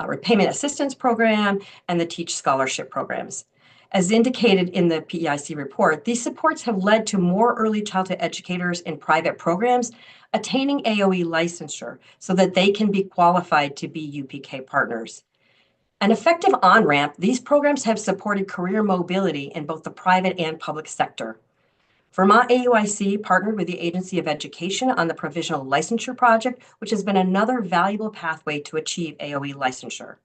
Repayment Assistance Program, and the Teach Scholarship programs. As indicated in the PEIC report, these supports have led to more early childhood educators in private programs attaining AOE licensure so that they can be qualified to be UPK partners. An effective on-ramp, these programs have supported career mobility in both the private and public sector. Vermont AUIC partnered with the Agency of Education on the Provisional Licensure Project, which has been another valuable pathway to achieve AOE licensure.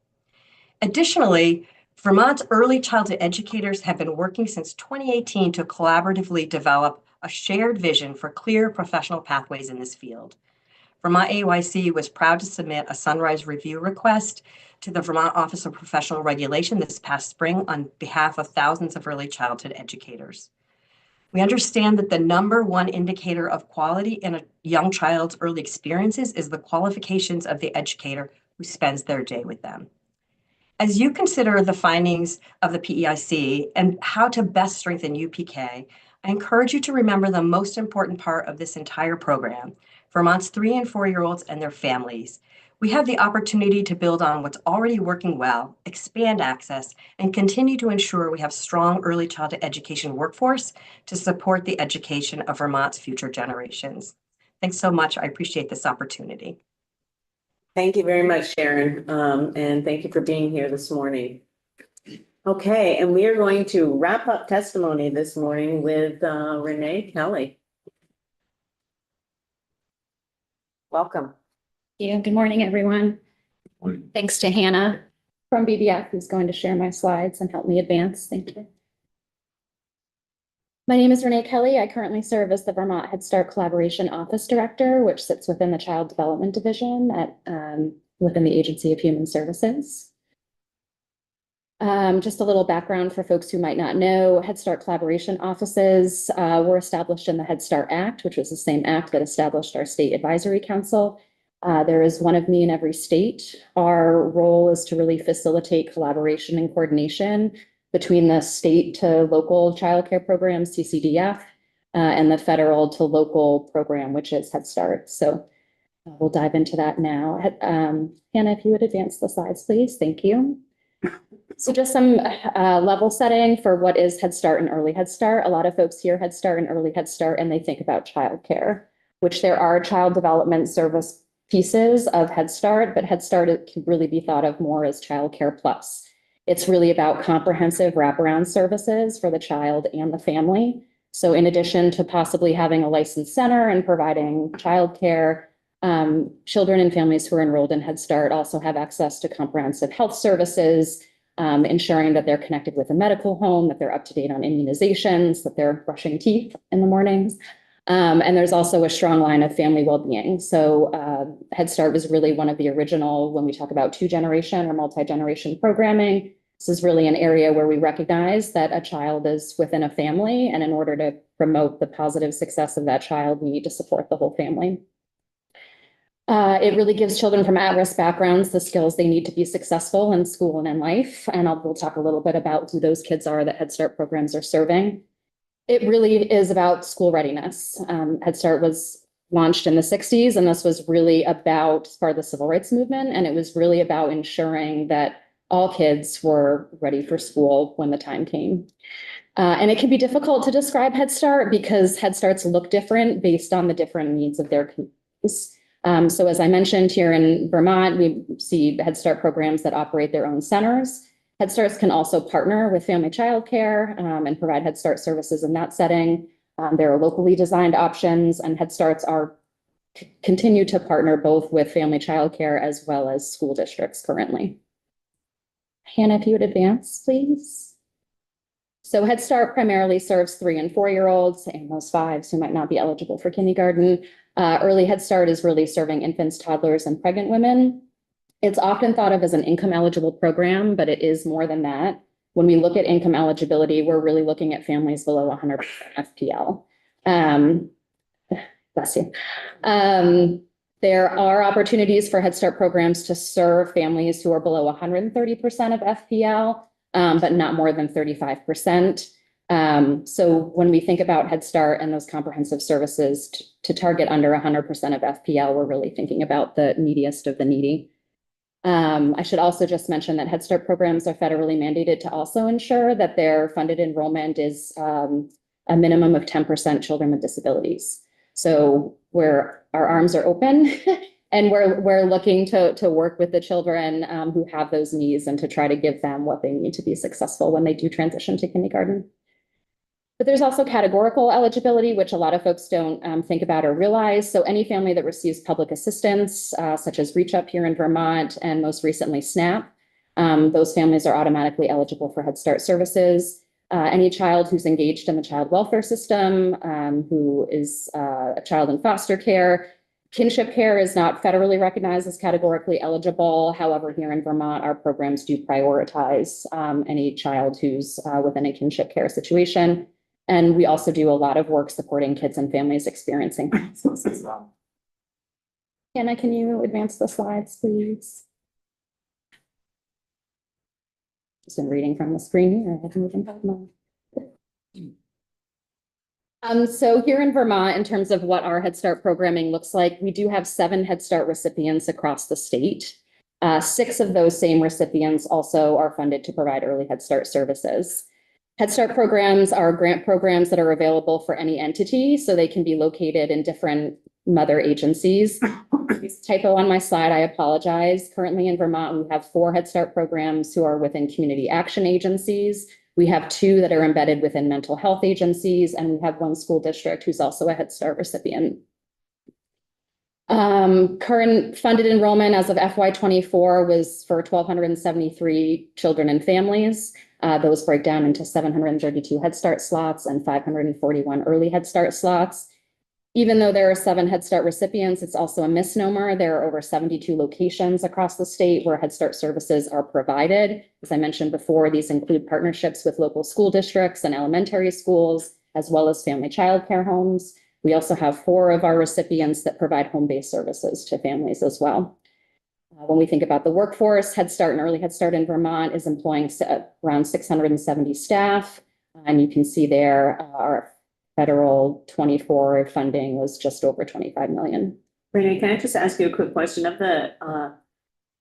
Additionally, Vermont's early childhood educators have been working since 2018 to collaboratively develop a shared vision for clear professional pathways in this field. Vermont AUIC was proud to submit a Sunrise review request to the Vermont Office of Professional Regulation this past spring on behalf of thousands of early childhood educators. We understand that the number one indicator of quality in a young child's early experiences is the qualifications of the educator who spends their day with them. As you consider the findings of the PEIC and how to best strengthen UPK, I encourage you to remember the most important part of this entire program, Vermont's 3- and 4-year-olds and their families. We have the opportunity to build on what's already working well, expand access, and continue to ensure we have strong early childhood education workforce to support the education of Vermont's future generations. Thanks so much. I appreciate this opportunity. Thank you very much, Sharon, and thank you for being here this morning. Okay, and we are going to wrap up testimony this morning with Renee Kelly. Welcome. Yeah, good morning, everyone. Thanks to Hannah from BBF, who's going to share my slides and help me advance. Thank you. My name is Renee Kelly. I currently serve as the Vermont Head Start Collaboration Office Director, which sits within the Child Development Division within the Agency of Human Services. Just a little background for folks who might not know, Head Start Collaboration Offices were established in the Head Start Act, which was the same act that established our State Advisory Council. There is one of me in every state. Our role is to really facilitate collaboration and coordination between the state to local childcare program, CCDF, and the federal to local program, which is Head Start. So we'll dive into that now. Hannah, if you would advance the slides, please. Thank you. So just some level setting for what is Head Start and Early Head Start. A lot of folks hear Head Start and Early Head Start and they think about childcare, which there are child development service pieces of Head Start, but Head Start can really be thought of more as childcare plus. It's really about comprehensive wraparound services for the child and the family. So in addition to possibly having a licensed center and providing childcare, children and families who are enrolled in Head Start also have access to comprehensive health services, ensuring that they're connected with a medical home, that they're up to date on immunizations, that they're brushing teeth in the mornings. And there's also a strong line of family well-being. So Head Start was really one of the original, when we talk about 2-generation or multi-generation programming, this is really an area where we recognize that a child is within a family, and in order to promote the positive success of that child, we need to support the whole family. It really gives children from at-risk backgrounds the skills they need to be successful in school and in life. And we'll talk a little bit about who those kids are that Head Start programs are serving. It really is about school readiness. Head Start was launched in the 60s, and this was really about part of the civil rights movement. And it was really about ensuring that all kids were ready for school when the time came. And it can be difficult to describe Head Start because Head Starts look different based on the different needs of their communities. So as I mentioned, here in Vermont, we see Head Start programs that operate their own centers. Head Starts can also partner with family childcare and provide Head Start services in that setting. There are locally designed options, and Head Starts continue to partner both with family childcare as well as school districts currently. Hannah, if you would advance, please. So Head Start primarily serves 3 and 4-year-olds and those 5s who might not be eligible for kindergarten. Early Head Start is really serving infants, toddlers, and pregnant women. It's often thought of as an income eligible program, but it is more than that. When we look at income eligibility, we're really looking at families below 100% FPL. Bless you. There are opportunities for Head Start programs to serve families who are below 130% of FPL, but not more than 35%. So when we think about Head Start and those comprehensive services to target under 100% of FPL, we're really thinking about the neediest of the needy. I should also just mention that Head Start programs are federally mandated to also ensure that their funded enrollment is a minimum of 10% children with disabilities. So our arms are open and we're looking to work with the children who have those needs and to try to give them what they need to be successful when they do transition to kindergarten. But there's also categorical eligibility, which a lot of folks don't think about or realize. So any family that receives public assistance, such as Reach Up here in Vermont, and most recently SNAP, those families are automatically eligible for Head Start services. Any child who's engaged in the child welfare system, who is a child in foster care. Kinship care is not federally recognized as categorically eligible. However, here in Vermont, our programs do prioritize any child who's within a kinship care situation. And we also do a lot of work supporting kids and families experiencing homelessness as well. Anna, can you advance the slides, please? Just been reading from the screen here. I have to move them. So here in Vermont, in terms of what our Head Start programming looks like, we do have 7 Head Start recipients across the state. 6 of those same recipients also are funded to provide early Head Start services. Head Start programs are grant programs that are available for any entity, so they can be located in different mother agencies. Typo on my slide, I apologize. Currently in Vermont, we have 4 Head Start programs who are within community action agencies. We have 2 that are embedded within mental health agencies, and we have 1 school district who's also a Head Start recipient. Current funded enrollment as of FY24 was for 1,273 children and families. Those break down into 732 Head Start slots and 541 early Head Start slots. Even though there are 7 Head Start recipients, it's also a misnomer. There are over 72 locations across the state where Head Start services are provided. As I mentioned before, these include partnerships with local school districts and elementary schools, as well as family childcare homes. We also have 4 of our recipients that provide home-based services to families as well. When we think about the workforce, Head Start and Early Head Start in Vermont is employing around 670 staff. And you can see there our federal 24 funding was just over 25 million. Renee, can I just ask you a quick question? Of the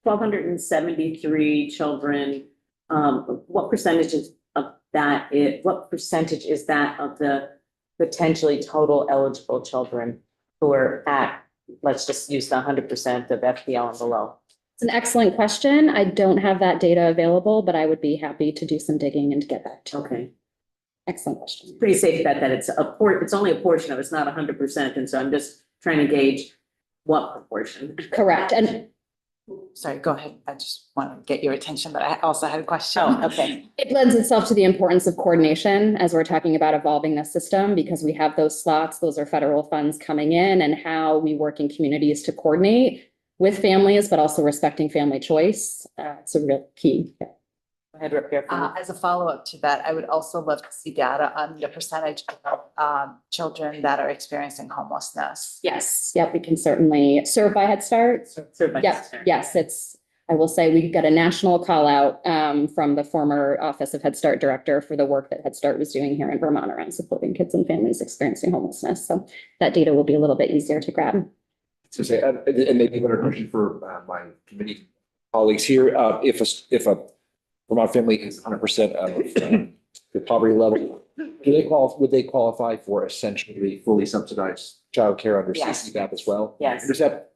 1,273 children, what percentage is of that? What percentage is that of the potentially total eligible children who are at, let's just use the 100% of FPL and below? It's an excellent question. I don't have that data available, but I would be happy to do some digging and to get back to you. Okay. Excellent question. Pretty safe bet that it's only a portion of it's not 100%. And so I'm just trying to gauge what proportion. Correct. And sorry, go ahead. I just want to get your attention, but I also had a question. Oh, okay. it lends itself to the importance of coordination as we're talking about evolving the system, because we have those slots, those are federal funds coming in, and how we work in communities to coordinate with families, but also respecting family choice. It's a real key. ahead, Rebecca. As a follow-up to that, I would also love to see data on the percentage of children that are experiencing homelessness. Yes, yep, we can certainly serve by Head Start. Yes, I will say we got a national call out from the former Office of Head Start Director for the work that Head Start was doing here in Vermont around supporting kids and families experiencing homelessness. So that data will be a little bit easier to grab. To say, and maybe another question for my committee colleagues here, if a Vermont family is 100% of the poverty level, would they qualify for essentially fully subsidized childcare under Yes. CCDAP as well? Yes.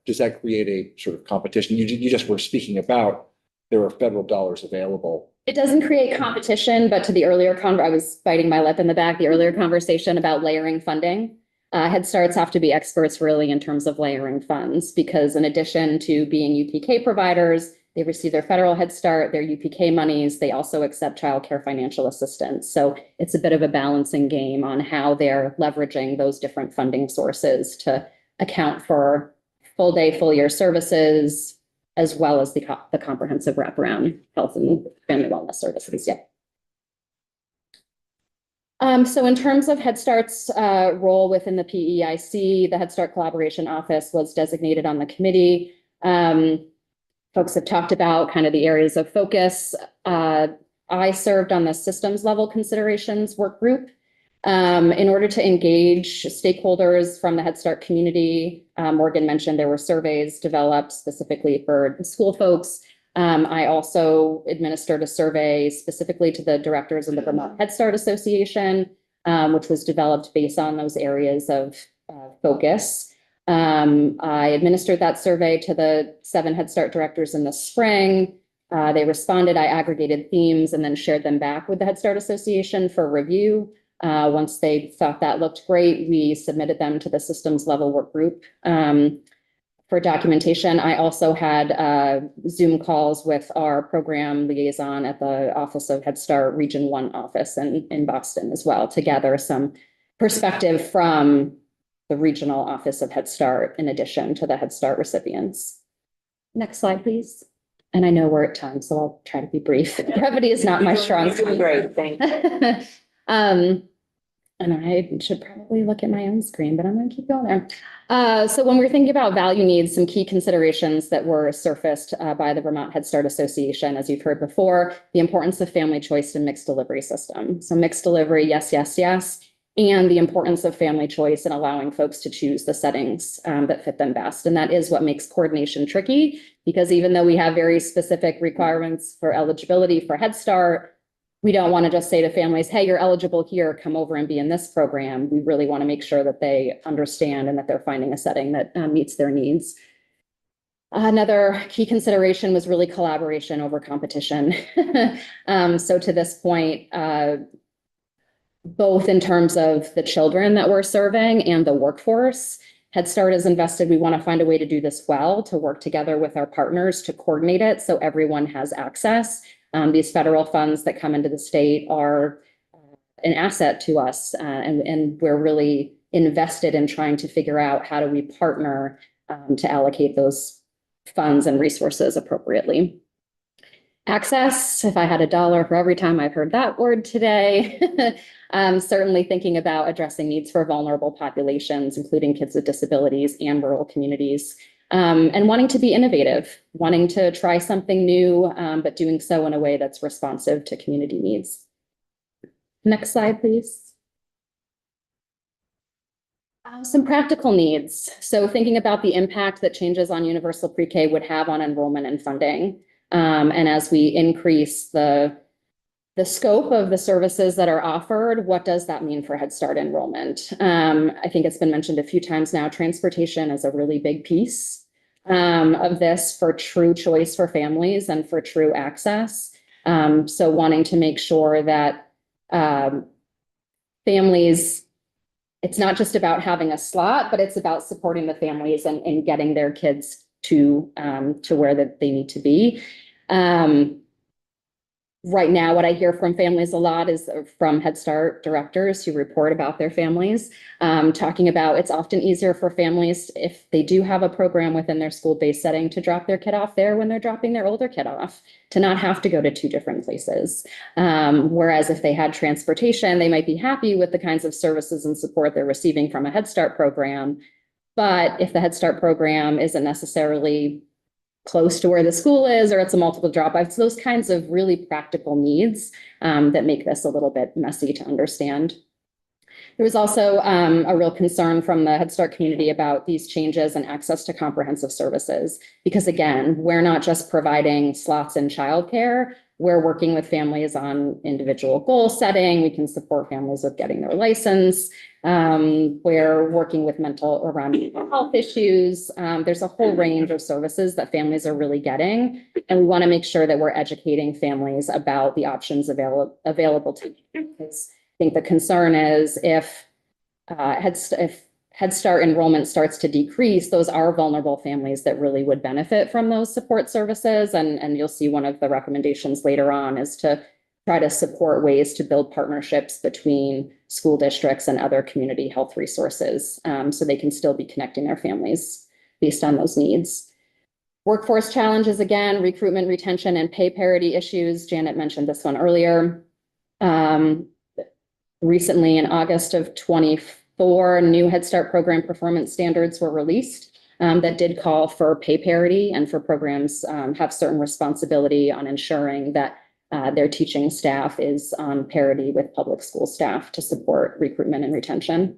Does that create a sort of competition? You just were speaking about there are federal dollars available. It doesn't create competition, but to the earlier I was biting my lip in the back, the earlier conversation about layering funding. Head Starts have to be experts really in terms of layering funds, because in addition to being UPK providers, they receive their federal Head Start, their UPK monies. They also accept childcare financial assistance. So it's a bit of a balancing game on how they're leveraging those different funding sources to account for full day, full year services, as well as the comprehensive wraparound health and family wellness services. Yeah. So in terms of Head Start's role within the PEIC, the Head Start Collaboration Office was designated on the committee. Folks have talked about kind of the areas of focus. I served on the systems level considerations work group in order to engage stakeholders from the Head Start community. Morgan mentioned there were surveys developed specifically for school folks. I also administered a survey specifically to the directors of the Vermont Head Start Association, which was developed based on those areas of focus. I administered that survey to the 7 Head Start directors in the spring. They responded, I aggregated themes and then shared them back with the Head Start Association for review. Once they thought that looked great, we submitted them to the systems level work group for documentation. I also had Zoom calls with our program liaison at the Office of Head Start Region 1 office in Boston as well, to gather some perspective from the regional Office of Head Start in addition to the Head Start recipients. Next slide, please. And I know we're at time, so I'll try to be brief. Brevity is not my strong suit. Great, thank you. And I should probably look at my own screen, but I'm going to keep going there. So when we're thinking about value needs, some key considerations that were surfaced by the Vermont Head Start Association, as you've heard before, the importance of family choice and mixed delivery system. So mixed delivery, yes, yes, yes. And the importance of family choice and allowing folks to choose the settings that fit them best. And that is what makes coordination tricky, because even though we have very specific requirements for eligibility for Head Start, we don't want to just say to families, hey, you're eligible here, come over and be in this program. We really want to make sure that they understand and that they're finding a setting that meets their needs. Another key consideration was really collaboration over competition. So to this point, both in terms of the children that we're serving and the workforce, Head Start is invested. We want to find a way to do this well, to work together with our partners to coordinate it so everyone has access. These federal funds that come into the state are an asset to us, and we're really invested in trying to figure out how do we partner to allocate those funds and resources appropriately. Access, if I had $1 for every time I've heard that word today, certainly thinking about addressing needs for vulnerable populations, including kids with disabilities and rural communities. And wanting to be innovative, wanting to try something new, but doing so in a way that's responsive to community needs. Next slide, please. Some practical needs. So thinking about the impact that changes on universal pre-K would have on enrollment and funding. And as we increase the scope of the services that are offered, what does that mean for Head Start enrollment? I think it's been mentioned a few times now, transportation is a really big piece of this for true choice for families and for true access. So wanting to make sure that families, it's not just about having a slot, but it's about supporting the families and getting their kids to where that they need to be. Right now, what I hear from families a lot is from Head Start directors who report about their families, talking about it's often easier for families if they do have a program within their school-based setting to drop their kid off there when they're dropping their older kid off, to not have to go to two different places. Whereas if they had transportation, they might be happy with the kinds of services and support they're receiving from a Head Start program. But if the Head Start program isn't necessarily close to where the school is, or it's a multiple dropouts, those kinds of really practical needs that make this a little bit messy to understand. There was also a real concern from the Head Start community about these changes and access to comprehensive services, because again, we're not just providing slots in childcare, we're working with families on individual goal setting. We can support families with getting their license. We're working with mental health issues. There's a whole range of services that families are really getting. And we want to make sure that we're educating families about the options available to them. Because I think the concern is if Head Start enrollment starts to decrease, those are vulnerable families that really would benefit from those support services. And you'll see one of the recommendations later on is to try to support ways to build partnerships between school districts and other community health resources, so they can still be connecting their families based on those needs. Workforce challenges, again, recruitment, retention, and pay parity issues. Janet mentioned this one earlier. Recently, in August of 24, new Head Start program performance standards were released that did call for pay parity, and for programs have certain responsibility on ensuring that their teaching staff is on parity with public school staff to support recruitment and retention.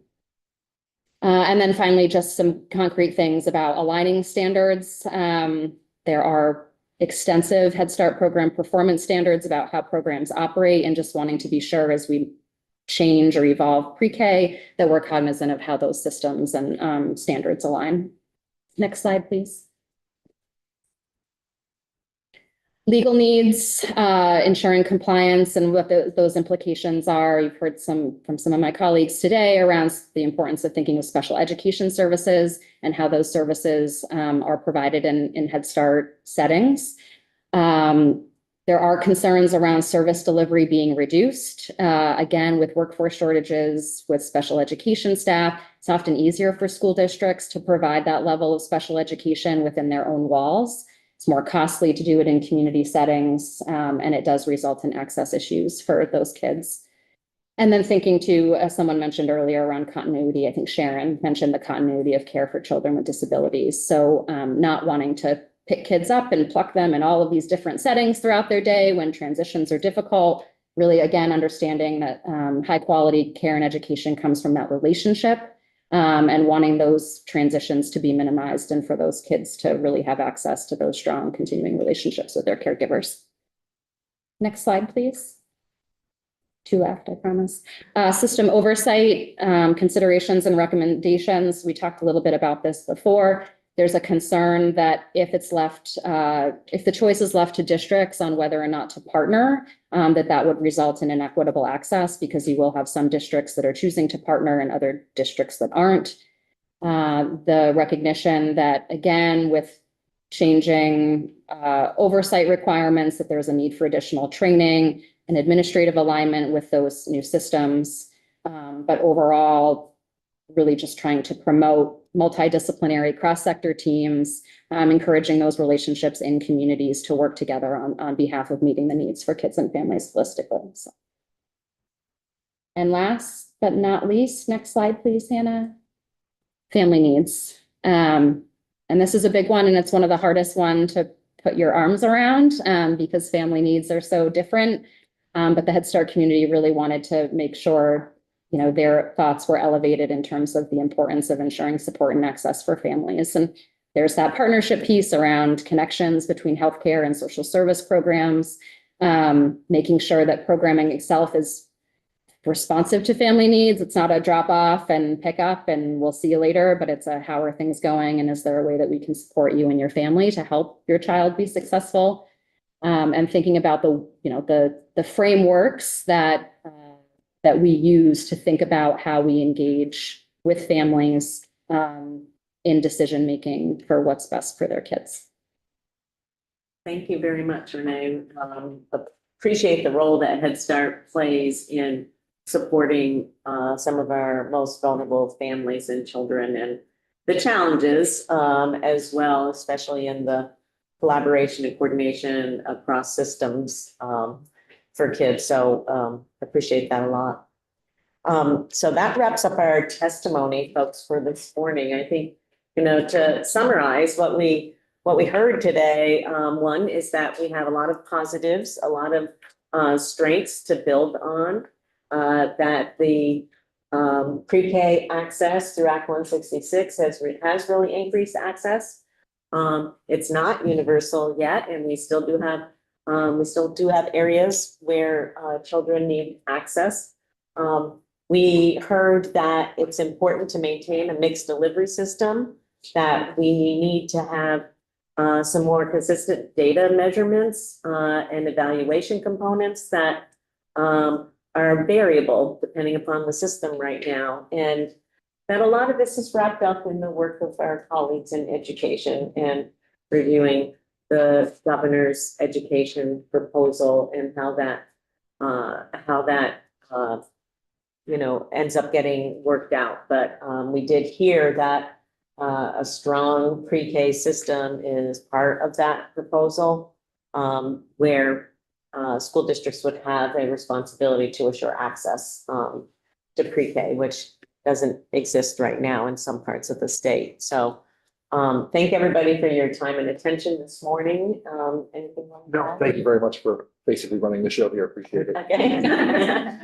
And then finally, just some concrete things about aligning standards. There are extensive Head Start program performance standards about how programs operate, and just wanting to be sure as we change or evolve pre-K that we're cognizant of how those systems and standards align. Next slide, please. Legal needs, ensuring compliance and what those implications are. You've heard from some of my colleagues today around the importance of thinking of special education services and how those services are provided in Head Start settings. There are concerns around service delivery being reduced. Again, with workforce shortages, with special education staff, it's often easier for school districts to provide that level of special education within their own walls. It's more costly to do it in community settings, and it does result in access issues for those kids. And then thinking too, as someone mentioned earlier, around continuity, I think Sharon mentioned the continuity of care for children with disabilities. So not wanting to pick kids up and pluck them in all of these different settings throughout their day when transitions are difficult. Really, again, understanding that high quality care and education comes from that relationship, and wanting those transitions to be minimized and for those kids to really have access to those strong continuing relationships with their caregivers. Next slide, please. Two left, I promise. System oversight, considerations and recommendations. We talked a little bit about this before. There's a concern that if the choice is left to districts on whether or not to partner, that would result in inequitable access, because you will have some districts that are choosing to partner and other districts that aren't. The recognition that, again, with changing oversight requirements, that there's a need for additional training and administrative alignment with those new systems. But overall, really just trying to promote multidisciplinary cross-sector teams, encouraging those relationships in communities to work together on behalf of meeting the needs for kids and families holistically. So. And last but not least, next slide, please, Hannah. Family needs. And this is a big one, and it's one of the hardest ones to put your arms around because family needs are so different. But the Head Start community really wanted to make sure their thoughts were elevated in terms of the importance of ensuring support and access for families. And there's that partnership piece around connections between healthcare and social service programs, making sure that programming itself is responsive to family needs. It's not a drop off and pick up and we'll see you later, but it's a how are things going, and is there a way that we can support you and your family to help your child be successful? And thinking about the frameworks that we use to think about how we engage with families in decision-making for what's best for their kids. Thank you very much, Renee. appreciate the role that Head Start plays in supporting some of our most vulnerable families and children and the challenges as well, especially in the collaboration and coordination across systems for kids. So appreciate that a lot. So that wraps up our testimony, folks, for this morning. I think, to summarize what we heard today, one is that we have a lot of positives, a lot of strengths to build on, that the pre-K access through Act 166 has really increased access. It's not universal yet, and we still do have areas where children need access. We heard that it's important to maintain a mixed delivery system, that we need to have some more consistent data measurements and evaluation components that are variable depending upon the system right now. And that a lot of this is wrapped up in the work of our colleagues in education and reviewing the governor's education proposal and how that ends up getting worked out. But we did hear that a strong pre-K system is part of that proposal, where school districts would have a responsibility to assure access to pre-K, which doesn't exist right now in some parts of the state. So thank everybody for your time and attention this morning. Anything? No, thank you very much for basically running the show here. Appreciate it. Okay.